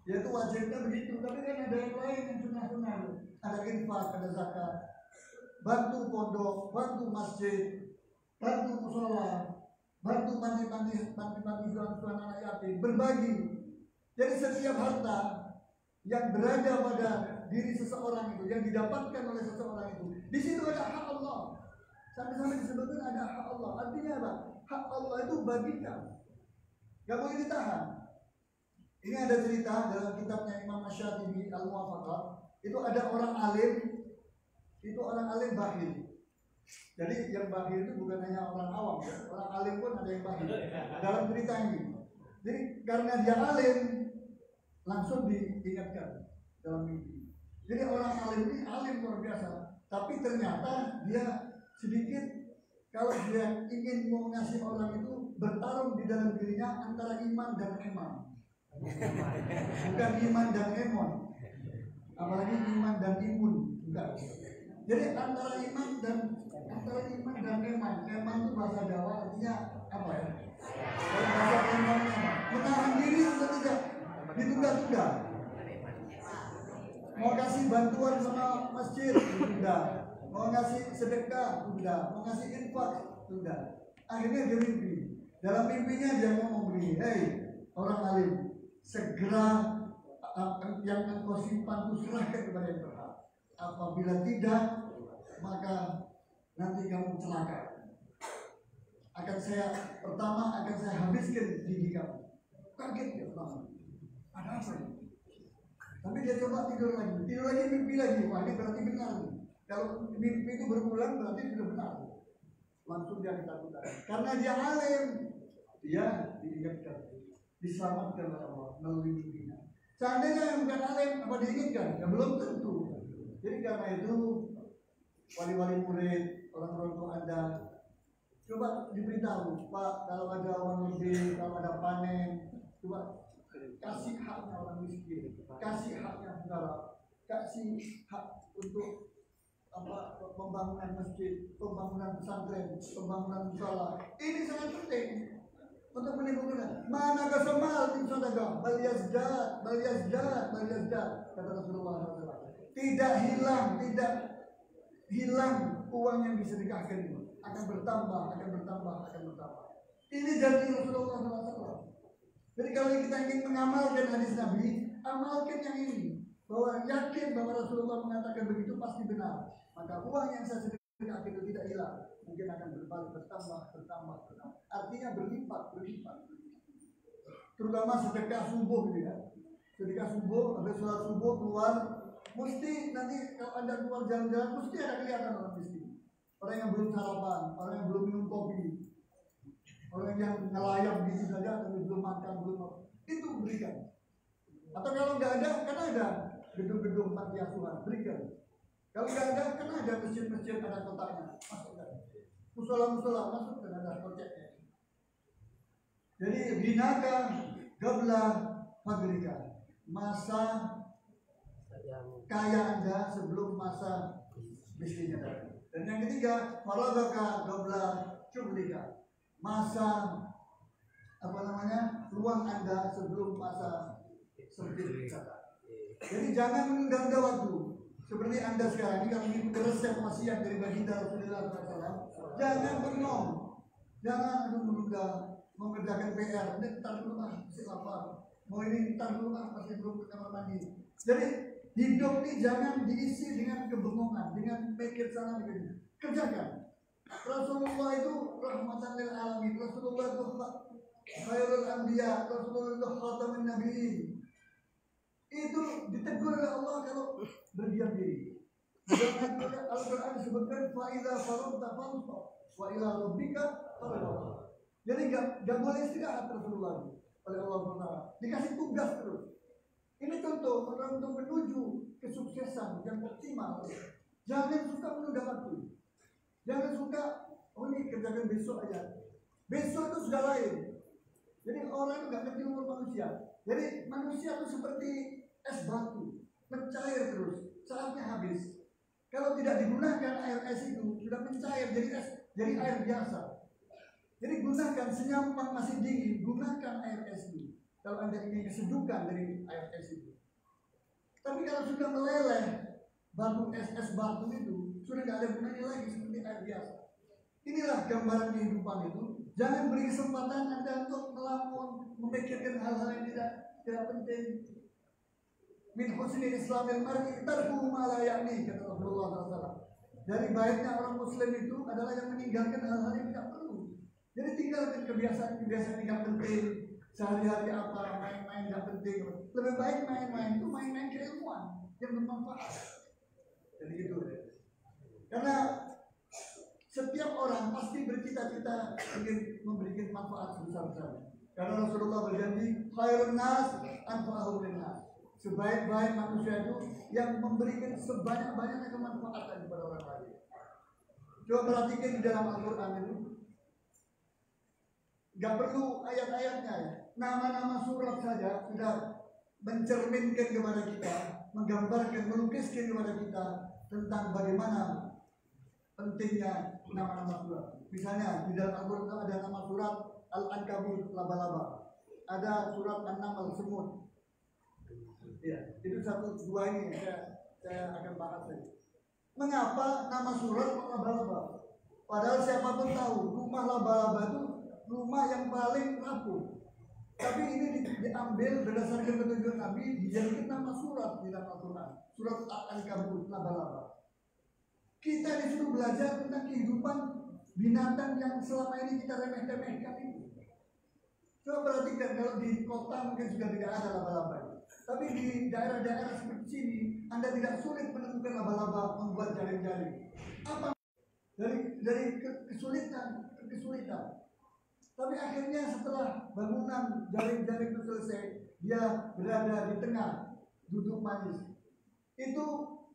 Yaitu wajibnya begitu. Tapi kan ada yang lain yang sunnah-sunnah. Ada infak, ada zakat. Bantu pondok, bantu masjid, bantu musola, bantu panti-panti asuhan anak yatim, berbagi. Jadi setiap harta yang berada pada diri seseorang itu, yang didapatkan oleh seseorang itu, di situ ada hak Allah. Sampai-sampai disebutkan ada hak Allah. Artinya apa? Hak Allah itu bagikan, gak boleh ditahan. Ini ada cerita dalam kitabnya Imam Asy-Syatibi Al-Muwafaqah. Itu ada orang alim, itu orang alim bakhil. Jadi yang bakhil itu bukan hanya orang awam, ya. Orang alim pun ada yang bakhil dalam cerita ini. Jadi karena dia alim, langsung diingatkan dalam mimpi. Jadi orang alim ini alim luar biasa, tapi ternyata dia sedikit, kalau dia ingin mau ngasih orang itu bertarung di dalam dirinya antara iman dan eman. Bukan iman dan emon, apalagi iman dan imun, bukan. Jadi antara iman dan eman. Eman itu bahasa Jawa artinya apa ya? Kalau bahasa eman menahan diri atau tidak, ditunda-tunda. Mau kasih bantuan sama masjid, tunda. Mau ngasih sedekah, tunda. Mau ngasih infak, tunda. Akhirnya dia mimpi. Dalam mimpinya dia ngomong begini, hei orang alim, segera yang engkau simpan itu serahkan kepada yang berhak. Apabila tidak, maka nanti kamu celaka. Pertama akan saya habiskan gigi kamu. Kaget dia pertama. Ada apa ini? Tapi dia coba tidur lagi mimpi lagi. Wah, ini berarti benar. Kalau mimpi itu berulang berarti sudah benar. Langsung dia ketakutan. Karena dia alim, dia diingatkan, diselamatkan oleh Allah melalui mimpinya. Seandainya yang bukan alim, apa diingatkan? Ya belum tentu. Jadi karena itu wali-wali murid, orang-orang tua Anda, coba diberitahu, Pak, kalau ada orang lebih, kalau ada panen, coba kasih haknya orang miskin, kasih haknya saudara, kasih hak untuk pembangunan masjid, pembangunan pesantren, pembangunan musola. Ini sangat penting untuk menimbulkan mana kesemal tim sedekah, bal yazdad, kata Rasulullah SAW. Tidak hilang uang yang disedekahkan itu, akan bertambah. Ini janji Rasulullah SAW. Jadi kalau kita ingin mengamalkan hadis Nabi, amalkan yang ini, bahwa yakin bahwa Rasulullah mengatakan begitu pasti benar. Maka uang yang saya sedekahkan itu tidak hilang, mungkin akan bertambah. Artinya berlipat. Terutama sedekah subuh gitu ya. Sedekah subuh, habis sholat subuh keluar, mesti nanti kalau Anda keluar jalan-jalan mesti ada kelihatan orang miskin. Orang yang belum sarapan, orang yang belum minum kopi, orang yang ngelayap di sini saja tapi belum makan, itu berikan. Atau kalau nggak ada, kan ada gedung-gedung panti asuhan, berikan. Kalau nggak ada, kan ada masjid-masjid ada kotaknya, masukkan. Musola masukkan, ada koceknya. Jadi binaka gabla fagrika, masa kaya Anda sebelum masa miskin Anda. Dan yang ketiga, faradaka gabla syughlika, masa luang Anda sebelum masa sempit. Jadi jangan menunda waktu. Seperti Anda sekarang ini kalau ingin resep wasiat dari baginda Rasulullah SAW, jangan bengong, jangan menunda mengerjakan PR. Ini ntar dulu masih lapar. Mau ini ntar dulu masih belum ke kamar mandi. Jadi hidup ini jangan diisi dengan kebengongan, dengan pikir sana begini. Kerjakan. Rasulullah itu rahmatan lil alamin. Rasulullah itu khairul anbiya. Rasulullah itu khatamun nabiyyin. Itu ditegur oleh Allah kalau berdiam diri. Dalam Al-Quran disebutkan fa'idha farudta fansab wa ila rabbika farghab. Jadi gak boleh istirahat Rasulullah oleh Allah Taala. Dikasih tugas terus. Ini contoh orang untuk menuju kesuksesan yang optimal. Jangan suka menunda waktu. Jangan suka ini kerjakan besok aja. Besok itu sudah lain. Jadi orang itu gak ngerti umur manusia. Jadi manusia itu seperti es batu, mencair terus, saatnya habis. Kalau tidak digunakan air es itu sudah mencair jadi es, jadi air biasa. Jadi gunakan senyaman masih dingin, gunakan air es itu. Kalau Anda ingin kesejukan dari air es itu. Tapi kalau sudah meleleh, batu es batu itu sudah tidak ada gunanya lagi seperti air biasa. Inilah gambaran kehidupan itu. Jangan beri kesempatan Anda untuk melamun, memikirkan hal-hal yang tidak penting. Min husni islamil mar'i tarku ma la ya'ni, kata Rasulullah SAW. Dari baiknya orang Muslim itu adalah yang meninggalkan hal-hal yang tidak perlu. Jadi tinggalkan kebiasaan-kebiasaan yang tidak penting. Sehari-hari apa, main-main tidak penting. Lebih baik main-main itu main-main keilmuan yang bermanfaat. Jadi gitu. Karena setiap orang pasti bercita-cita ingin memberikan manfaat sebesar-besarnya. Karena Rasulullah berjanji, khairun nas anfa'uhum linnas. Sebaik-baik manusia itu yang memberikan sebanyak-banyaknya kemanfaatan kepada orang lain. Coba perhatikan di dalam Al-Quran itu, gak perlu ayat-ayatnya ya. Nama-nama surat saja sudah mencerminkan kepada kita, menggambarkan, melukiskan kepada kita tentang bagaimana pentingnya nama-nama surat. Misalnya di dalam Al-Quran ada nama surat Al-Ankabut, laba-laba. Ada surat An-Naml, semut. Ya, itu satu dua ini saya akan bahas lagi. Mengapa nama surat laba-laba? Padahal siapapun tahu rumah laba-laba itu rumah yang paling rapuh. Tapi ini diambil berdasarkan petunjuk Nabi, dijadikan nama surat di dalam Al-Quran. Surat Al-Ankabut, laba-laba. Kita disuruh belajar tentang kehidupan binatang yang selama ini kita remeh-temehkan itu. Coba perhatikan, kalau di kota mungkin sudah tidak ada laba-laba. Tapi di daerah-daerah seperti sini, Anda tidak sulit menemukan laba-laba membuat jaring-jaring. Apa? Dari kesulitan ke kesulitan. Tapi akhirnya setelah bangunan jaring-jaring itu selesai, dia berada di tengah, duduk manis. Itu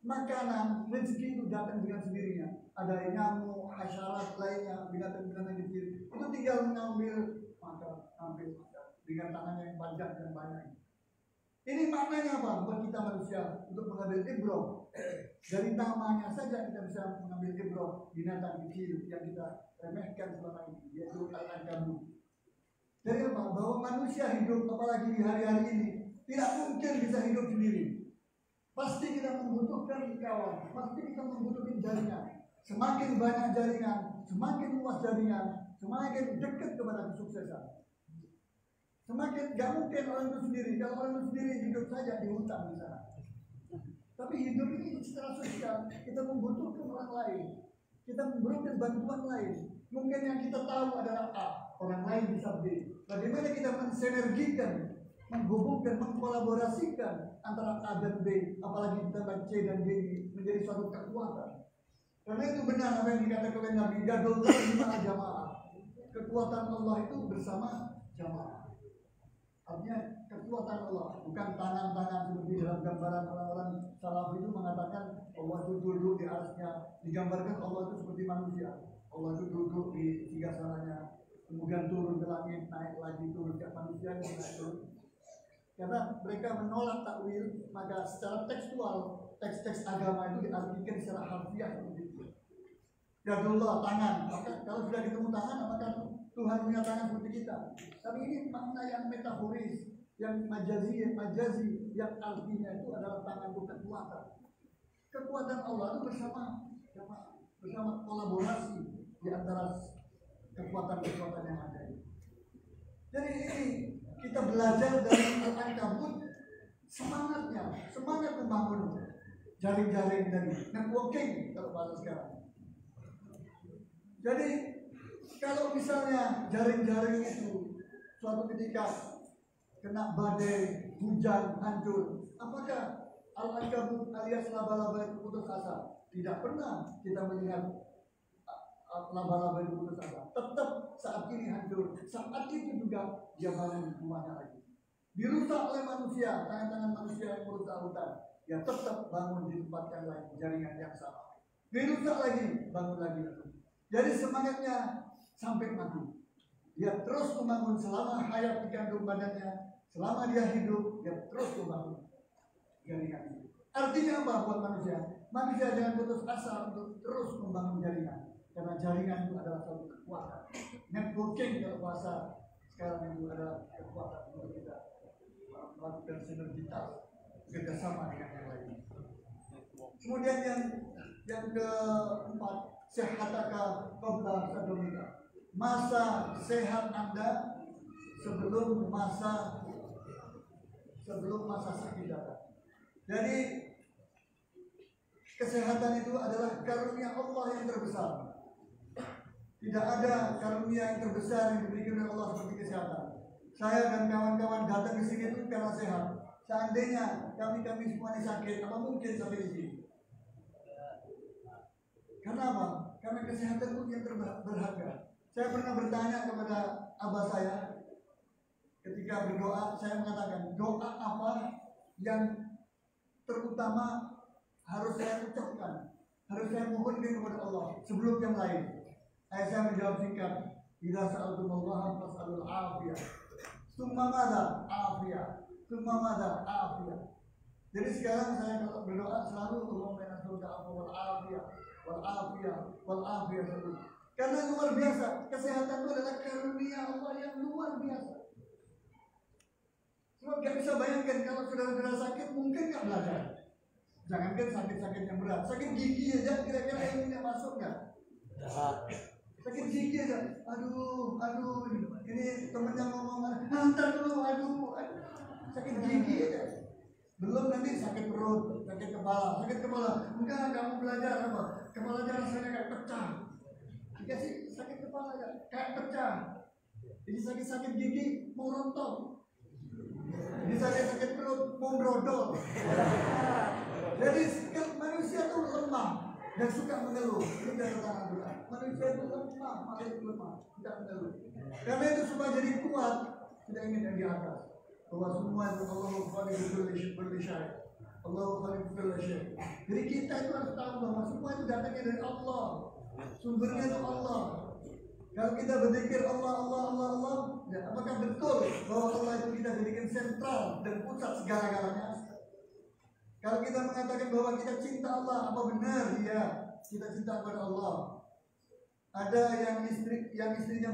makanan, rezeki itu datang dengan sendirinya. Ada nyamuk, hasyarat lainnya, binatang-binatang kecil. Itu tinggal mengambil, ambil dengan tangannya yang panjang dan banyak. Ini maknanya apa? Buat kita manusia untuk mengambil ibrah. Dari namanya saja kita bisa mengambil ibrah binatang kecil yang kita remehkan selama ini, yaitu Al-Ankabut. Dari apa? Bahwa manusia hidup, apalagi di hari-hari ini, tidak mungkin bisa hidup sendiri. Pasti kita membutuhkan kawan, pasti kita membutuhkan jaringan. Semakin banyak jaringan, semakin luas jaringan, semakin dekat kepada kesuksesan. Semakin gak mungkin orang itu sendiri. Kalau orang itu sendiri hidup saja di hutan di sana. Tapi hidup ini secara sosial, kita membutuhkan orang lain. Kita memberikan bantuan lain. Mungkin yang kita tahu adalah A, orang lain bisa B. Bagaimana kita mensinergikan, menghubungkan, mengkolaborasikan antara A dan B, apalagi ditambah C dan D menjadi suatu kekuatan. Karena itu benar apa yang dikatakan oleh Nabi, gadullah ma'a jamaah. Kekuatan Allah itu bersama jamaah. Artinya kekuatan Allah, bukan tangan-tangan seperti dalam gambaran orang-orang salaf itu mengatakan Allah itu duduk di atasnya, digambarkan Allah itu seperti manusia. Allah itu duduk di singgasananya, kemudian turun ke langit, naik lagi turun ke manusia, naik turun. Karena mereka menolak takwil, maka secara tekstual teks-teks agama itu diartikan secara harfiah seperti itu. Gadullah, tangan. Maka kalau sudah ketemu tangan, apakah Tuhan punya tangan seperti kita? Tapi ini makna yang metaforis, yang majazi, yang artinya itu adalah tangan itu kekuatan. Kekuatan Allah itu bersama kolaborasi di antara kekuatan-kekuatan yang ada. Jadi ini kita belajar dari Al-Ankabut, semangat membangun jaring-jaring dari networking kalau bahasa sekarang. Jadi kalau misalnya jaring-jaring itu suatu ketika kena badai, hujan, hancur, apakah Al-Ankabut alias laba-laba itu putus asa? Tidak pernah kita melihat laba-laba itu putus asa. Tetap saat ini hancur, saat itu juga dia bangun rumahnya lagi. Dirusak oleh manusia, tangan-tangan manusia yang merusak hutan, ya tetap bangun di tempat yang lain, jaringan yang sama. Dirusak lagi, bangun lagi. Jadi semangatnya sampai mati. Dia terus membangun selama hayat dikandung badannya, selama dia hidup, dia terus membangun jaringan itu. Artinya apa buat manusia? Manusia jangan putus asa untuk terus membangun jaringan, karena jaringan itu adalah suatu kekuatan networking kalau bahasa sekarang itu ada kekuatan untuk kita melakukan sinergitas kerjasama dengan yang lain. Kemudian yang keempat, sehataka qabla sadamika. Masa sehat Anda sebelum masa sakit datang. Jadi kesehatan itu adalah karunia Allah yang terbesar. Tidak ada karunia yang terbesar yang diberikan oleh Allah seperti kesehatan. Saya dan kawan-kawan datang ke sini itu karena sehat. Seandainya kami semua ini sakit, apa mungkin sampai di sini? Karena apa? Karena kesehatan itu yang berharga. Saya pernah bertanya kepada abah saya ketika berdoa, saya mengatakan, doa apa yang terutama harus saya ucapkan, harus saya mohonkan kepada Allah sebelum yang lain? Saya menjawab singkat, idza sa'altumullaha fas'alul afiyah. Summa madza afiyah. Summa madza afiyah. Jadi sekarang saya kalau berdoa selalu Allahumma inna nas'aluka wal afiyah, wal afiyah, wal afiyah terus. Karena luar biasa, kesehatan itu adalah karunia Allah yang luar biasa. Sebab gak bisa bayangkan kalau saudara-saudara sakit mungkin gak belajar. Jangankan sakit-sakit yang berat, sakit gigi aja kira-kira ilmunya masuk gak? Sakit gigi aja, aduh, ini temennya ngomong, ntar dulu, aduh, sakit gigi aja. Belum nanti sakit perut, sakit kepala, enggak, kamu belajar apa? Kepala aja rasanya kayak pecah. Dikasih sakit kepala aja, kayak pecah. Jadi sakit gigi mau rontok. Jadi sakit perut mau brodol. Jadi manusia tuh lemah dan suka mengeluh. Ini dari tangan Tuhan. Manusia itu lemah, tidak mengeluh. Karena itu supaya jadi kuat, tidak ingin yang di atas. Bahwa semua itu Allah berlisya. Allah berlisya. Jadi kita itu harus tahu bahwa semua itu datangnya dari Allah. Sumbernya itu Allah. Kalau kita berzikir Allah, ya, apakah betul bahwa Allah itu kita jadikan sentral dan pusat segala-galanya? Kalau kita mengatakan bahwa kita cinta Allah, apa benar? Iya, kita cinta kepada Allah. Ada yang istrinya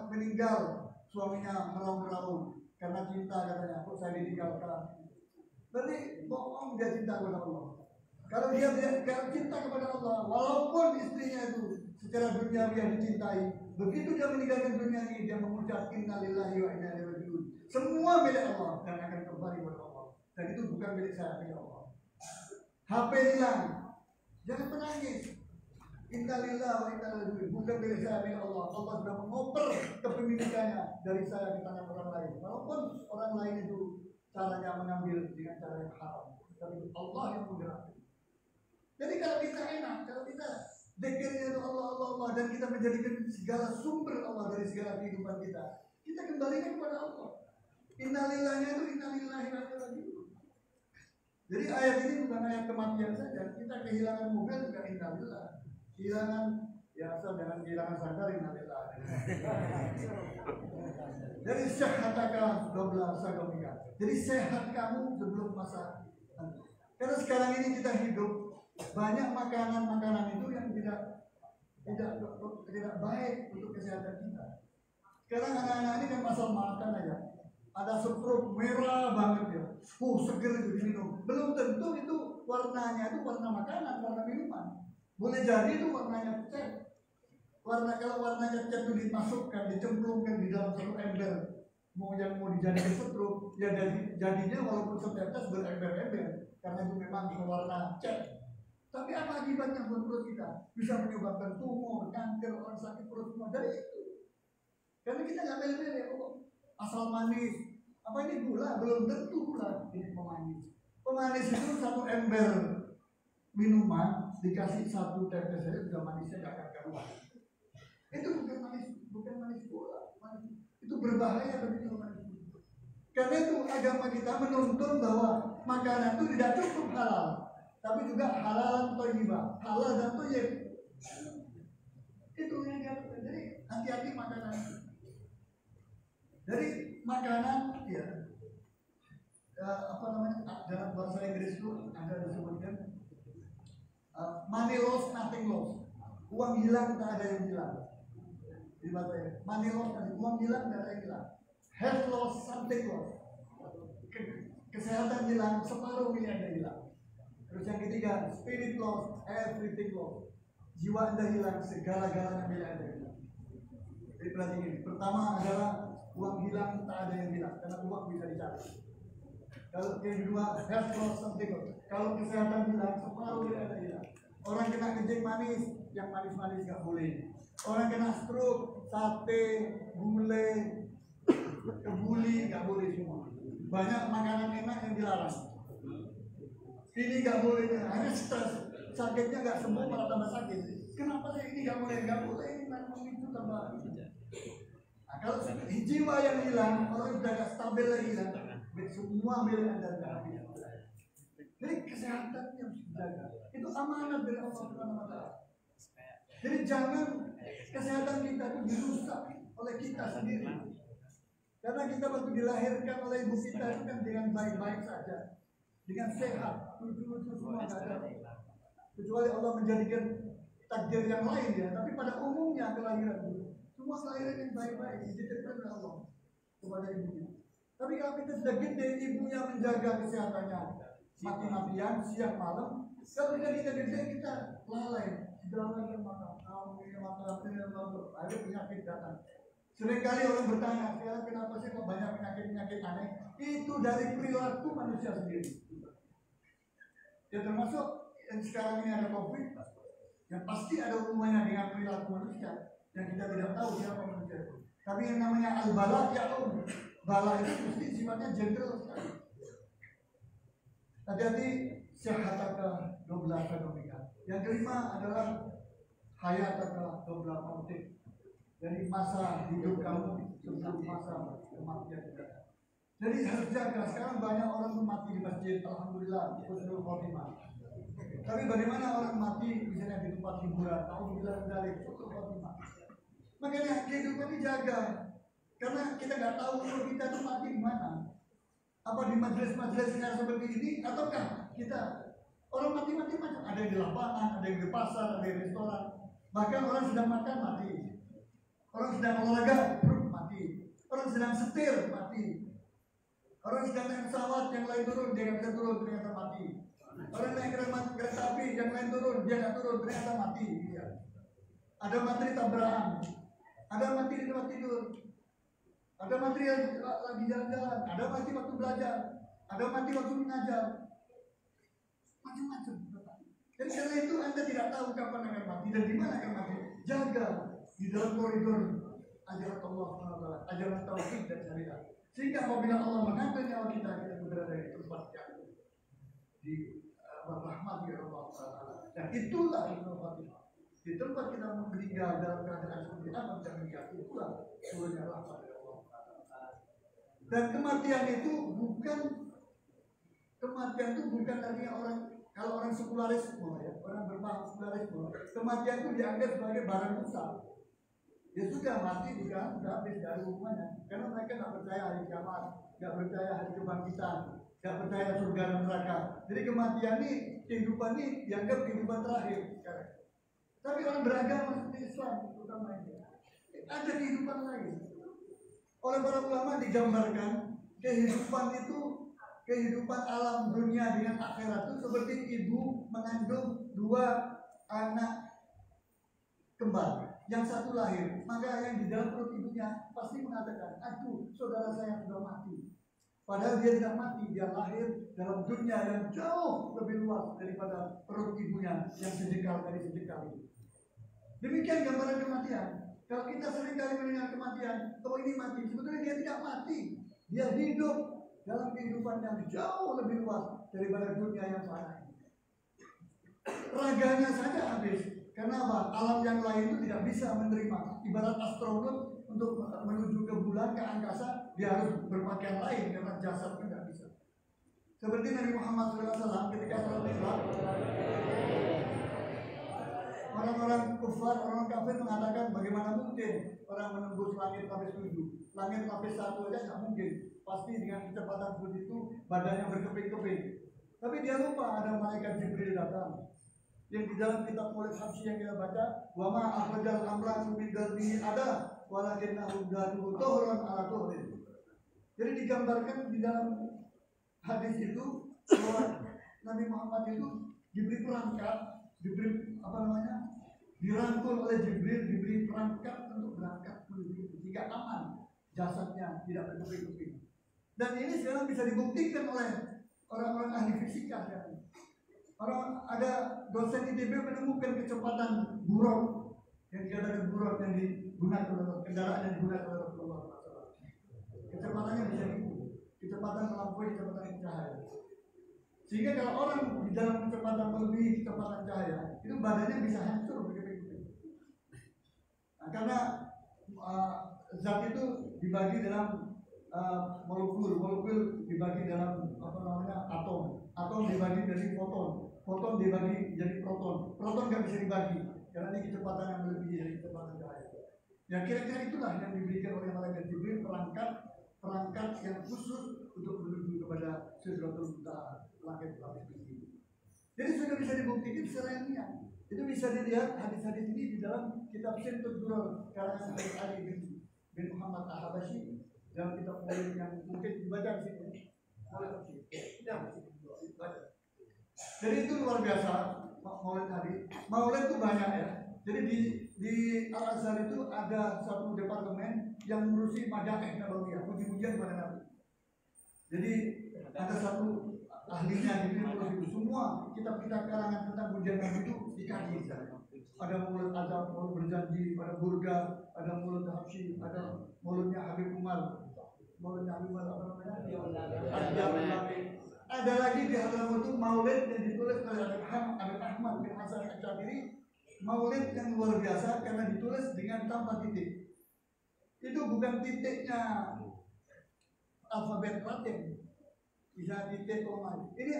meninggal, suaminya meraung-raung karena cinta katanya, kok saya ditinggalkan. Berarti bohong dia cinta kepada Allah. Kalau dia tidak cinta kepada Allah, walaupun istrinya itu secara duniawi dicintai, begitu dia meninggalkan dunia ini, dia mengucap inna lillahi wa inna ilaihi raji'un. Semua milik Allah dan akan kembali kepada Allah. Dan itu bukan milik saya, milik Allah. HP hilang, jangan menangis. Inna lillahi wa inna ilaihi raji'un. Bukan milik saya, milik Allah. Allah sudah mengoper kepemilikannya dari saya ke tangan orang lain. Walaupun orang lain itu caranya mengambil dengan cara yang haram, tapi Allah yang menggerakkan. Jadi kalau kita enak, kalau kita zikirnya itu Allah dan kita menjadikan segala sumber Allah dari segala kehidupan kita kembalikan kepada Allah. Innalillahnya itu innalillahi wa inna ilaihi. Jadi ayat ini bukan ayat kematian saja. Kita kehilangan mobil juga innalillah. Kehilangan ya asal jangan kehilangan sadar innalillah. Jadi sehataka dobla sagamika. Jadi sehat kamu sebelum masa nanti. Karena sekarang ini kita hidup banyak makanan itu yang tidak baik untuk kesehatan kita. Sekarang anak-anak ini kan masalah makan aja. Ada seprut merah banget ya, seger itu diminum. Belum tentu itu warnanya itu warna makanan, warna minuman. Boleh jadi itu warnanya cat. Kalau warnanya cat itu dimasukkan, dicemplungkan di dalam satu ember, mau dijadikan seprut, ya jadinya walaupun setetes berember-ember, karena itu memang warna cat. Tapi apa akibatnya buat perut kita? Bisa menyebabkan tumor, kanker, orang sakit perut semua dari itu. Karena kita nggak pilih-pilih, asal manis. Apa ini gula? Belum tentu gula. Ini pemanis. Pemanis itu satu ember minuman dikasih satu tetes saja sudah manisnya nggak akan keluar. Itu bukan manis gula. Itu berbahaya bagi manis. Karena itu agama kita menuntun bahwa makanan itu tidak cukup halal, tapi juga halal thayyibah, halal dan thayyib. Itu yang diatur. Jadi hati-hati makanan. Dari makanan ya dalam bahasa Inggris itu ada disebutkan money loss nothing loss. Uang hilang tak ada yang hilang. di bahasa ya. Money loss tadi, uang hilang dan ada yang hilang. Health loss, something loss. Kesehatan hilang, separuh ini ada hilang. Terus yang ketiga, spirit loss, everything loss. Jiwa Anda hilang, segala-galanya milik Anda hilang. Jadi perhatikan, pertama adalah uang hilang, tak ada yang hilang karena uang bisa dicari. Kalau kedua, health loss, something loss. Kalau kesehatan hilang, separuh ini ada hilang. Orang kena kencing manis, yang manis-manis nggak boleh. Orang kena stroke, sate, gulai, kebuli nggak boleh semua. Banyak makanan enak yang dilarang. Ini nggak boleh, hanya stres. Sakitnya nggak sembuh malah tambah sakit. Kenapa sih ini nggak boleh? Nggak boleh, ini itu tambah. Nah, kalau jiwa yang hilang, orang sudah nggak stabil lagi hilang, semua milik Anda nggak habis. Jadi kesehatan yang harus dijaga. Itu amanat dari Allah Subhanahu wa Ta'ala. Jadi jangan kesehatan kita itu dirusak oleh kita sendiri. Karena kita waktu dilahirkan oleh ibu kita itu kan dengan baik-baik saja, dengan sehat, lucu-lucu semua ada. Kecuali Allah menjadikan takdir yang lain ya. Tapi pada umumnya kelahiran itu semua kelahiran yang baik-baik dititipkan oleh Allah kepada ibunya. Tapi kalau kita sudah gede, ibunya menjaga kesehatannya mati-matian siang malam. Kalau kita gede kita lalai. Dalam yang mana? Ada penyakit datang. Seringkali orang bertanya, sekarang kenapa sih kok banyak penyakit-penyakit aneh? Itu dari perilaku manusia sendiri. Ya termasuk yang sekarang ini ada COVID, yang pasti ada hubungannya dengan perilaku manusia yang kita tidak tahu siapa manusia itu. Tapi yang namanya al-bala ya bala itu mesti sifatnya general sekali. Hati-hati sehataka dobla ekonomika. Yang kelima adalah hayataka dobla mautik. Dari masa hidup kamu sebelum masa kematian kita. Jadi harus jaga. Sekarang banyak orang mati di masjid, alhamdulillah, husnul khotimah. Tapi bagaimana orang mati misalnya di tempat hiburan, alhamdulillah dari husnul khotimah. Makanya kehidupan ini jaga. Karena kita nggak tahu kalau kita itu mati di mana. Apa di majelis-majelis yang seperti ini, ataukah kita orang mati-mati macam ada yang di lapangan, ada yang di pasar, ada yang di restoran. Bahkan orang sedang makan mati. Orang sedang olahraga, mati. Orang sedang setir, mati. Orang sedang naik pesawat, yang lain turun, dia nggak bisa turun, ternyata mati. Orang naik kereta api, yang lain turun, dia nggak turun, ternyata mati. Ya. Ada mati tabrakan, ada mati di tempat tidur, ada mati yang lagi jalan-jalan, ada mati waktu belajar, ada mati waktu mengajar, macam-macam. Dan karena itu Anda tidak tahu kapan akan mati dan di mana akan mati. Jaga di dalam koridor ajaran Allah SWT, ajaran tauhid dan syariat. Sehingga apabila Allah mengambil nyawa kita, kita berada di tempat yang di rahmat ya Allah SWT. Dan itulah husnul khotimah. Di tempat kita meninggal dalam keadaan seperti apa kita meninggal, itulah turunnya rahmat ya Allah SWT. Dan kematian itu bukan artinya orang, kalau orang sekularisme ya, orang berpaham sekularisme, kematian itu dianggap sebagai barang rusak. Ya sudah mati sudah habis dari hukumannya. Karena mereka nggak percaya hari kiamat, nggak percaya hari kebangkitan, nggak percaya surga dan neraka. Jadi kematian ini, kehidupan ini dianggap kehidupan terakhir. Tapi orang beragama seperti Islam, terutama ini, ada kehidupan lain. Oleh para ulama digambarkan kehidupan itu, kehidupan alam dunia dengan akhirat itu seperti ibu mengandung dua anak kembar. Yang satu lahir, maka yang di dalam perut ibunya pasti mengatakan, aduh saudara saya sudah mati. Padahal dia tidak mati, dia lahir dalam dunia yang jauh lebih luas daripada perut ibunya yang sejengkal dari sejengkal itu. Demikian gambaran kematian. Kalau kita seringkali mendengar kematian, oh ini mati, sebetulnya dia tidak mati. Dia hidup dalam kehidupan yang jauh lebih luas daripada dunia yang fana. Raganya saja habis. Kenapa? Alam yang lain itu tidak bisa menerima. Ibarat astronot untuk menuju ke bulan, ke angkasa, dia harus berpakaian lain karena jasadnya tidak bisa. Seperti Nabi Muhammad SAW ketika sholat Mi'raj, orang-orang kufar, orang kafir mengatakan bagaimana mungkin orang menembus langit lapis 7, langit lapis 1 aja nggak mungkin. Pasti dengan kecepatan seperti itu badannya berkeping-keping. Tapi dia lupa ada malaikat Jibril datang. yang di dalam kitab Maulid Habsyi yang kita baca, wa ma akhrajal amran min qalbihi ada walakinnahu dadu tuhran ala tuhrin. Jadi digambarkan di dalam hadis itu bahwa Nabi Muhammad itu diberi perangkat, dirangkul oleh Jibril, diberi perangkat untuk berangkat menuju jika aman jasadnya, tidak berkeping-keping. Dan ini sekarang bisa dibuktikan oleh orang-orang ahli fisika ya. Orang ada dosen ITB menemukan kecepatan buruk yang dikatakan buruk yang digunakan oleh kendaraan yang digunakan oleh Rasulullah SAW. Kecepatannya bisa kecepatan melampaui kecepatan cahaya. Sehingga kalau orang di dalam kecepatan melebihi kecepatan cahaya, itu badannya bisa hancur begitu. Nah, karena zat itu dibagi dalam molekul dibagi dalam atom dibagi dari foton dibagi jadi proton nggak bisa dibagi karena ini kecepatan yang melebihi dari kecepatan cahaya. Ya kira-kira itulah yang diberikan oleh malaikat Jibril, perangkat yang khusus untuk menuju kepada Sidratul Muntaha, langit tinggi. Jadi sudah bisa dibuktikan secara ilmiah. Itu bisa dilihat hadis-hadis ini di dalam kitab Sirtul Durar karangan Syekh Ali bin Muhammad Al-Habashi, dalam kitab Maulid yang mungkin dibaca di sini. Jadi itu luar biasa Maulid tadi. Maulid itu banyak ya. Jadi di Al-Azhar itu ada satu departemen yang mengurusi madaih nabawiyah, puji-pujian pada Nabi. Jadi ada satu ahlinya gitu itu semua kitab-kitab karangan tentang pujian Nabi itu dikaji. Ada Maulid Azam, Maulid Berjanji, ada Burda, ada Maulid Habsyi, ada Maulidnya Habib Umar. Maulidnya Habib Umar apa namanya? Ada lagi di Hadramaut itu Maulid yang ditulis oleh Habib Ahmad bin Hasan Al-Syadili. Maulid yang luar biasa karena ditulis dengan tanpa titik. Itu bukan titiknya alfabet Latin, bisa titik koma. Ini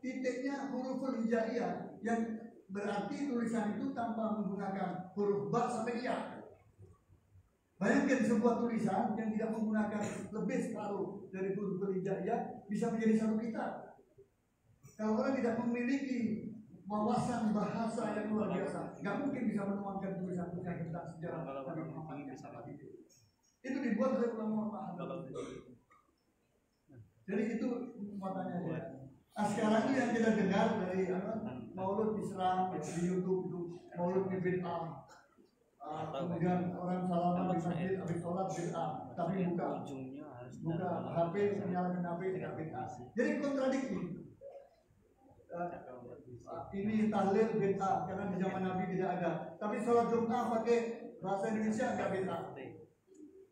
titiknya huruf hijaiyah yang berarti tulisan itu tanpa menggunakan huruf ba sampai ya. Bayangkan sebuah tulisan yang tidak menggunakan lebih separuh dari huruf hijaiyah bisa menjadi satu kitab. Kalau orang tidak memiliki wawasan bahasa yang luar biasa, nggak mungkin bisa menuangkan tulisan-tulisan tentang sejarah Nabi Muhammad itu. Itu dibuat oleh ulama-ulama. Jadi itu muatannya ya. Sekarang ini yang kita dengar dari Maulid Islam di YouTube itu Maulid bid'ah. Kemudian orang salaman di masjid habis sholat bid'ah, tapi buka HP, menyalakan HP tidak bid'ah. Jadi kontradiksi. Ini tahlil bid'ah karena di zaman Nabi tidak ada. Tapi sholat Jumat pakai bahasa Indonesia nggak bid'ah.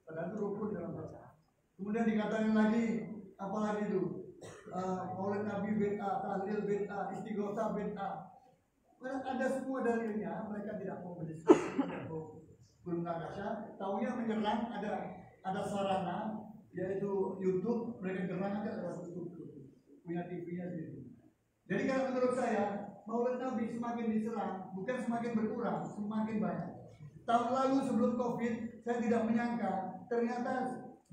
Padahal itu rukun dalam bahasa. Kemudian dikatakan lagi apalagi itu Maulid Nabi bid'ah, tahlil bid'ah, istighosah bid'ah. Ada semua dalilnya, mereka tidak mau berdiskusi, tidak mau bermunakasah. Taunya menyerang ada sarana yaitu YouTube, mereka gerang aja lewat YouTube, punya TV-nya sendiri. Jadi kalau menurut saya Maulid Nabi semakin diserang, bukan semakin berkurang, semakin banyak. Tahun lalu sebelum COVID, saya tidak menyangka ternyata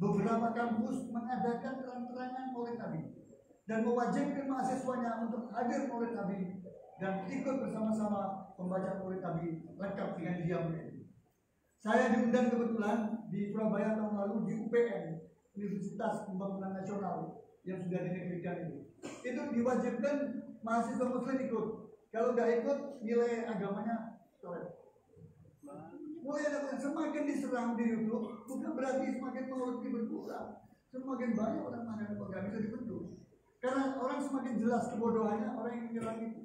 beberapa kampus mengadakan terang-terangan Maulid Nabi dan mewajibkan mahasiswanya untuk hadir Maulid Nabi dan ikut bersama-sama membaca Maulid Nabi lengkap dengan diamnya. Saya diundang kebetulan di Surabaya tahun lalu di UPN, Universitas Pembangunan Nasional yang sudah dinegerikan ini. Itu diwajibkan mahasiswa muslim ikut. Kalau nggak ikut, nilai agamanya coret. Mulai ada semakin diserang di YouTube, bukan berarti semakin Maulid berkurang. Semakin banyak orang mana nggak bisa dibendung. Karena orang semakin jelas kebodohannya orang yang menyerang itu.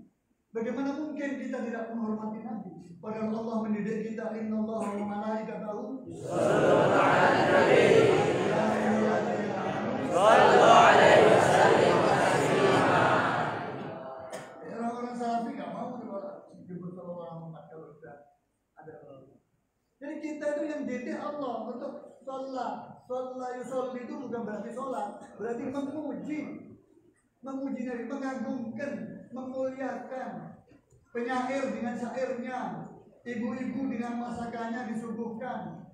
Bagaimana mungkin kita tidak menghormati Nabi? Padahal Allah mendidik kita, innallaha wa malaikatahu yusholluna 'alan nabi. Sallallahu alaihi wasallam. Orang-orang salafi nggak mau disebut sallallahu kalau sudah ada. Jadi kita itu yang didik Allah untuk sholat. Sholat yusolli itu bukan berarti sholat, berarti memuji Nabi, mengagungkan, memuliakan. Penyair dengan syairnya, ibu-ibu dengan masakannya disuguhkan,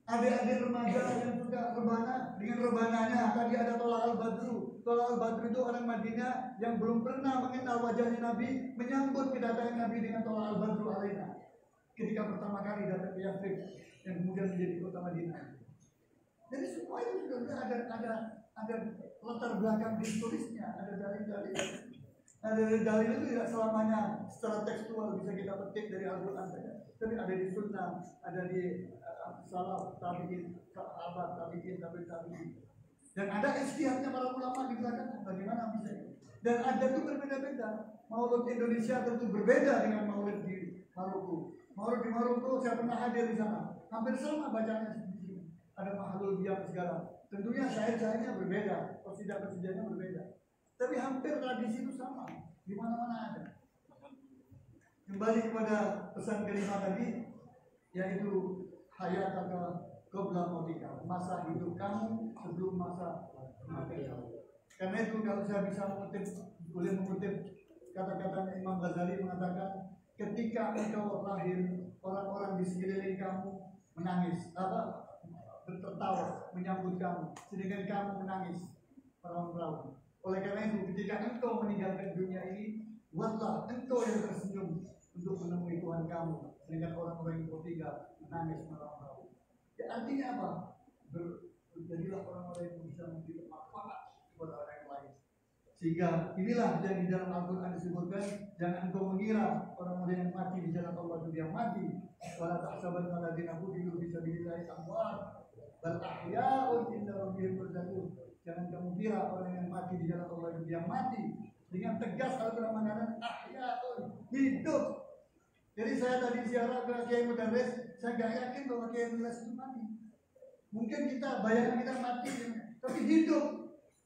adik-adik remaja yang suka rebana dengan rebananya. Tadi ada tolak al-badru, Tolak al-Badr itu orang Madinah yang belum pernah mengenal wajahnya Nabi menyambut kedatangan Nabi dengan tolak al-Badr alaina ketika pertama kali datang ke Yathrib yang kemudian menjadi kota Madinah. Jadi semua itu sudah ada latar belakang historisnya, ada dalil-dalil. Nah, dari dalil itu tidak selamanya secara tekstual bisa kita petik dari Al-Quran saja, tapi ada di Sunnah, ada di salaf, tabi'in, sahabat, tabi'in. Dan ada ijtihadnya para ulama di belakang. Bagaimana bisa ini? Dan ada itu berbeda-beda. Maulud Indonesia tentu berbeda dengan maulud di Maroko. Maulud di Maroko saya pernah hadir di sana, hampir sama bacanya seperti ini. Ada mahlul biang segala. Tentunya syair-syairnya berbeda, qasidah-qasidahnya berbeda. Tapi hampir tradisi itu sama, di mana-mana ada. Kembali kepada pesan kelima tadi, yaitu hayataka qabla mautika, masa hidup kamu sebelum masa mati kamu. Karena itu kalau saya bisa boleh mengutip kata-kata Imam Ghazali mengatakan, ketika engkau lahir, orang-orang di sekeliling kamu menangis, tertawa menyambut kamu, sedangkan kamu menangis meraung-raung. Oleh karena itu, ketika engkau meninggalkan dunia ini, buatlah engkau yang tersenyum untuk menemui Tuhan kamu, sedangkan orang-orang yang bertiga menangis meraung-raung. Ya, artinya apa? Jadilah orang-orang yang bisa memberi manfaat kepada orang yang lain. Sehingga inilah yang di dalam Al-Quran disebutkan, jangan engkau mengira orang-orang yang mati di jalan Allah itu yang mati. Wala tahsabanna alladziina qutilu fi sabilillahi amwaat, bal ahya'un 'inda rabbihim yurzaqun. Jangan kamu kira orang yang mati di jalan Allah itu yang mati. Dengan tegas Al-Quran mengatakan ahya'un, hidup. Jadi saya tadi ziarah ke Kiai Mudarris, saya gak yakin bahwa Kiai Mudarris itu mati. Mungkin kita bayangkan kita mati, tapi hidup.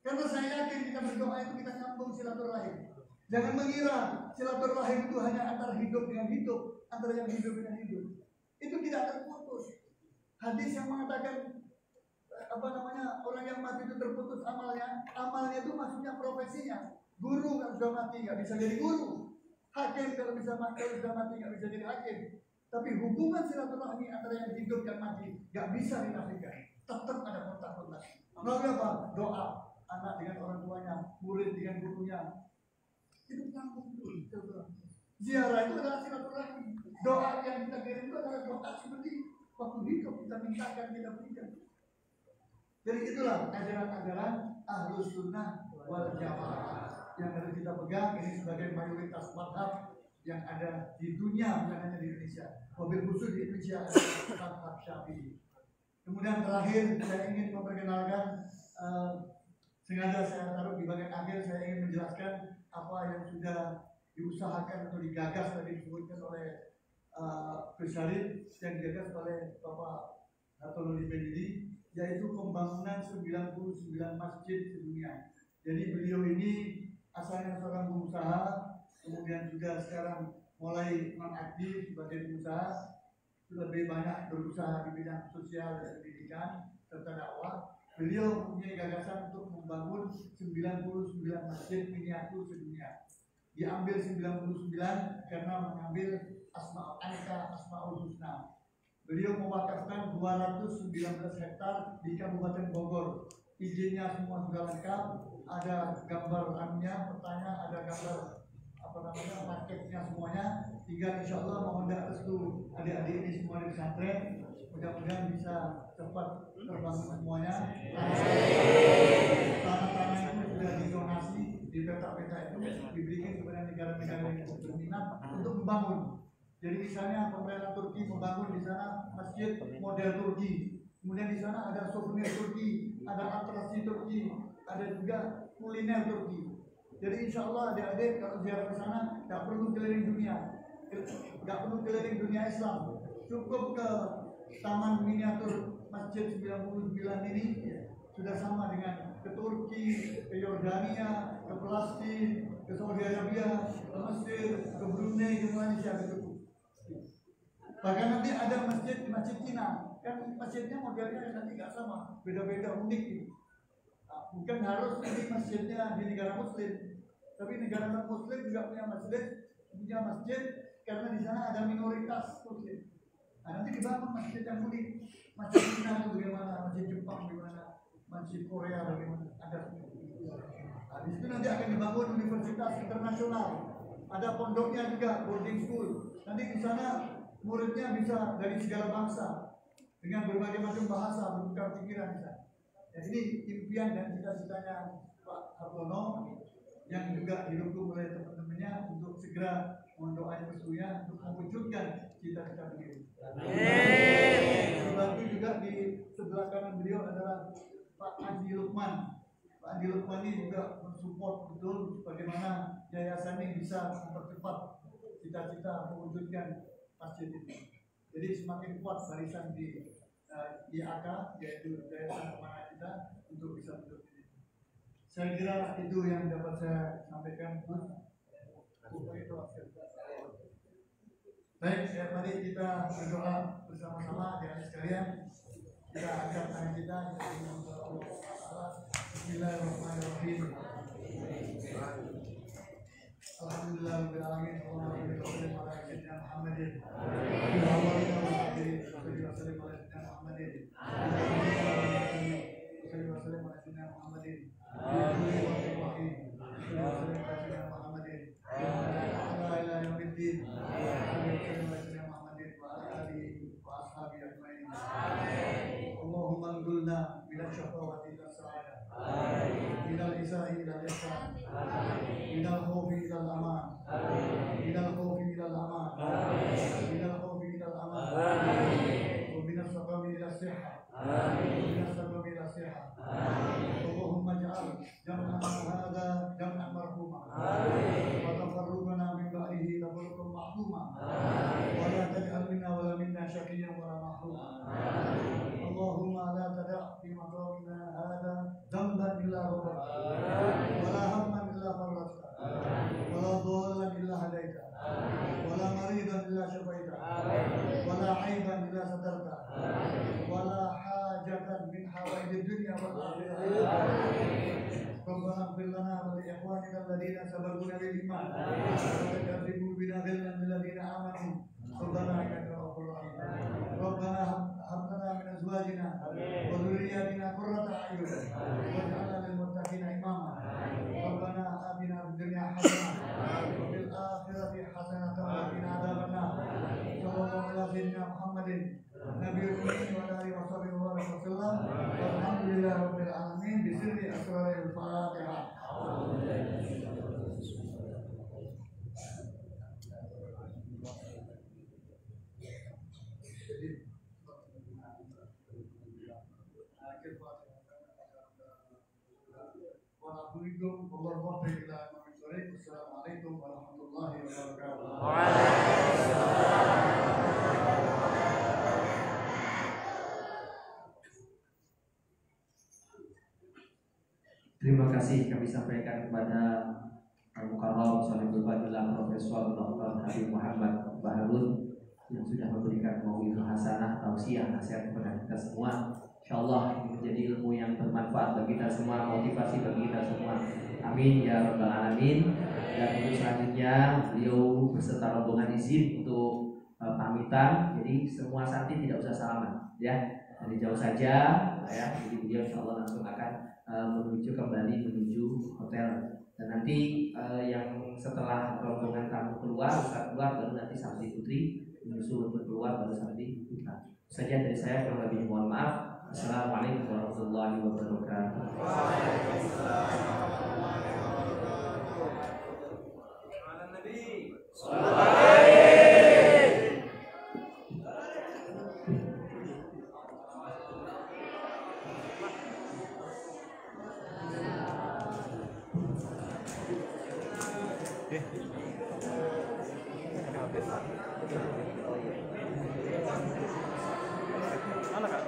Karena saya yakin kita berdoa itu kita nyambung silaturahim. Jangan mengira silaturahim itu hanya antara hidup dengan hidup, antara yang hidup dengan hidup. Itu tidak terputus. Hadis yang mengatakan orang yang mati itu terputus amalnya itu maksudnya profesinya. Guru kalau sudah mati nggak bisa jadi guru, hakim kalau sudah mati nggak bisa jadi hakim. Tapi hubungan silaturahmi antara yang hidup dan mati nggak bisa dinafikan, tetap ada kontak. Melalui apa? Doa anak dengan orang tuanya, murid dengan gurunya, itu nyambung terus. Ziarah itu adalah silaturahmi. Doa yang kita kirim itu adalah doa seperti waktu hidup kita mintakan, kita berikan. Jadi itulah ajaran-ajaran Ahlus Sunnah wal Jamaah yang harus kita pegang ini sebagai mayoritas mazhab yang ada di dunia, bukan hanya di Indonesia. Mobil khusus di Indonesia adalah mazhab Syafi'i. Kemudian terakhir saya ingin memperkenalkan, sengaja saya taruh di bagian akhir, saya ingin menjelaskan apa yang sudah diusahakan atau digagas tadi disebutkan oleh Gus Syarif yang digagas oleh Bapak Hatololi Benidi, yaitu pembangunan 99 masjid sedunia. Jadi beliau ini asalnya seorang pengusaha, kemudian juga sekarang mulai mengaktif sebagai pengusaha, lebih banyak berusaha di bidang sosial dan pendidikan serta dakwah. Beliau mempunyai gagasan untuk membangun 99 masjid miniatur sedunia. Diambil 99 karena mengambil Asmaul Husna. Beliau mewakafkan 219 hektar di Kabupaten Bogor. Izinnya semua sudah lengkap, ada gambar anunya, petanya, ada gambar marketnya semuanya. Tinggal insya Allah mohon restu adik-adik ini semua di pesantren, mudah-mudahan bisa cepat terbangun semuanya. Tanah-tanah itu sudah didonasi di peta-peta itu, diberikan kepada negara-negara yang berminat untuk membangun. Jadi misalnya pemerintah Turki membangun di sana masjid model Turki, kemudian di sana ada souvenir Turki, ada atraksi Turki, ada juga kuliner Turki. Jadi insya Allah adik-adik kalau ziarah ke sana nggak perlu keliling dunia, nggak perlu keliling dunia Islam, cukup ke taman miniatur masjid 99 ini sudah sama dengan ke Turki, ke Yordania, ke Palestina, ke Saudi Arabia, ke Mesir, ke Brunei, ke Malaysia, ke Turki. Bahkan nanti ada masjid Cina, kan masjidnya modelnya nanti nggak sama, beda-beda unik. Nah, bukan harus ini masjidnya di negara Muslim, tapi negara non Muslim juga punya masjid karena di sana ada minoritas Muslim. Nah, nanti dibangun masjid yang unik, masjid Cina itu bagaimana, masjid Jepang bagaimana, masjid Korea bagaimana, ada. Di situ nanti akan dibangun universitas internasional. Ada pondoknya juga, boarding school. Nanti di sana muridnya bisa dari segala bangsa dengan berbagai macam bahasa, bertukar pikiran. Ya, ini impian dan cita-citanya Pak Hartono yang juga didukung oleh teman-temannya untuk segera mendoakan restunya untuk mewujudkan cita-cita beliau. Dibantu juga di sebelah kanan beliau adalah Pak Andi Lukman. Pak Andi Lukman ini juga mensupport betul bagaimana yayasan ini bisa mempercepat cita-cita mewujudkan masjid ini. Jadi semakin kuat barisan di IAK, yaitu yayasan kemana kita untuk bisa mewujudkan ini. Saya kira itu yang dapat saya sampaikan. Baik, mari kita berdoa bersama-sama dengan sekalian. Kita angkat tangan kita. Bismillahirrahmanirrahim. Alhamdulillahirrahmanirrahim. Allahumma anqulna bila syaqawati ila sa'adah, minal isa'i ila ihsan, minal khawfi ila al-aman, minal khawfi ila al-aman, minal khawfi ila al-aman, wa minas saqami ila sihha, minas saqami ila sihha. Allahumma ja'al jam'ana hadha jam'an marhuma, wa tafarruqana min ba'dihi tafarruqan mahmuma, wa la taj'al minna wa la minna syaqiyyan wa la mahruma. Allahumma la tada' fi maqamina hadha dhanban illa ghafarta, wa la hamman illa farajta, wa la dhallan illa hadaita, wa la maridan illa shafaita, wa la 'aiban illa satarta, wa la hajatan min hawaijid dunya wal akhirah. ربنا اغفر لنا ولإخواننا الذين سبقونا بالإيمان ولا تجعل في قلوبنا غلا للذين آمنوا ربنا إنك رؤوف رحيم. ربنا هب لنا من أزواجنا وذرياتنا قرة أعين واجعلنا للمتقين إماما. ربنا آتنا في الدنيا حسنة وفي الآخرة حسنة وقنا عذاب النار. صلى الله على سيدنا محمد نبي الأمي وعلى آله وصحبه وسلم. والحمد لله رب العالمين بسر أسرار الفاتحة. Assalamualaikum warahmatullahi wabarakatuh. Terima kasih kami sampaikan kepada Al-Mukarram Shalibul Fadilah Profesor Dr. Habib Muhammad Baharun yang sudah memberikan mau'izah hasanah, tausiah, nasihat kepada kita semua. Insyaallah ini menjadi ilmu yang bermanfaat bagi kita semua, motivasi bagi kita semua. Amin ya rabbal alamin. Dan untuk selanjutnya beliau beserta rombongan izin untuk pamitan. Jadi semua santri tidak usah salaman, ya. Dari jauh saja, ya. Jadi beliau insyaallah langsung akan kembali menuju hotel. Dan nanti yang setelah rombongan tamu keluar, Ustaz keluar, baru nanti santri putri menyusul untuk keluar, baru santri putra. Saja dari saya, kurang lebih mohon maaf. Assalamualaikum warahmatullahi wabarakatuh. Mana Kak?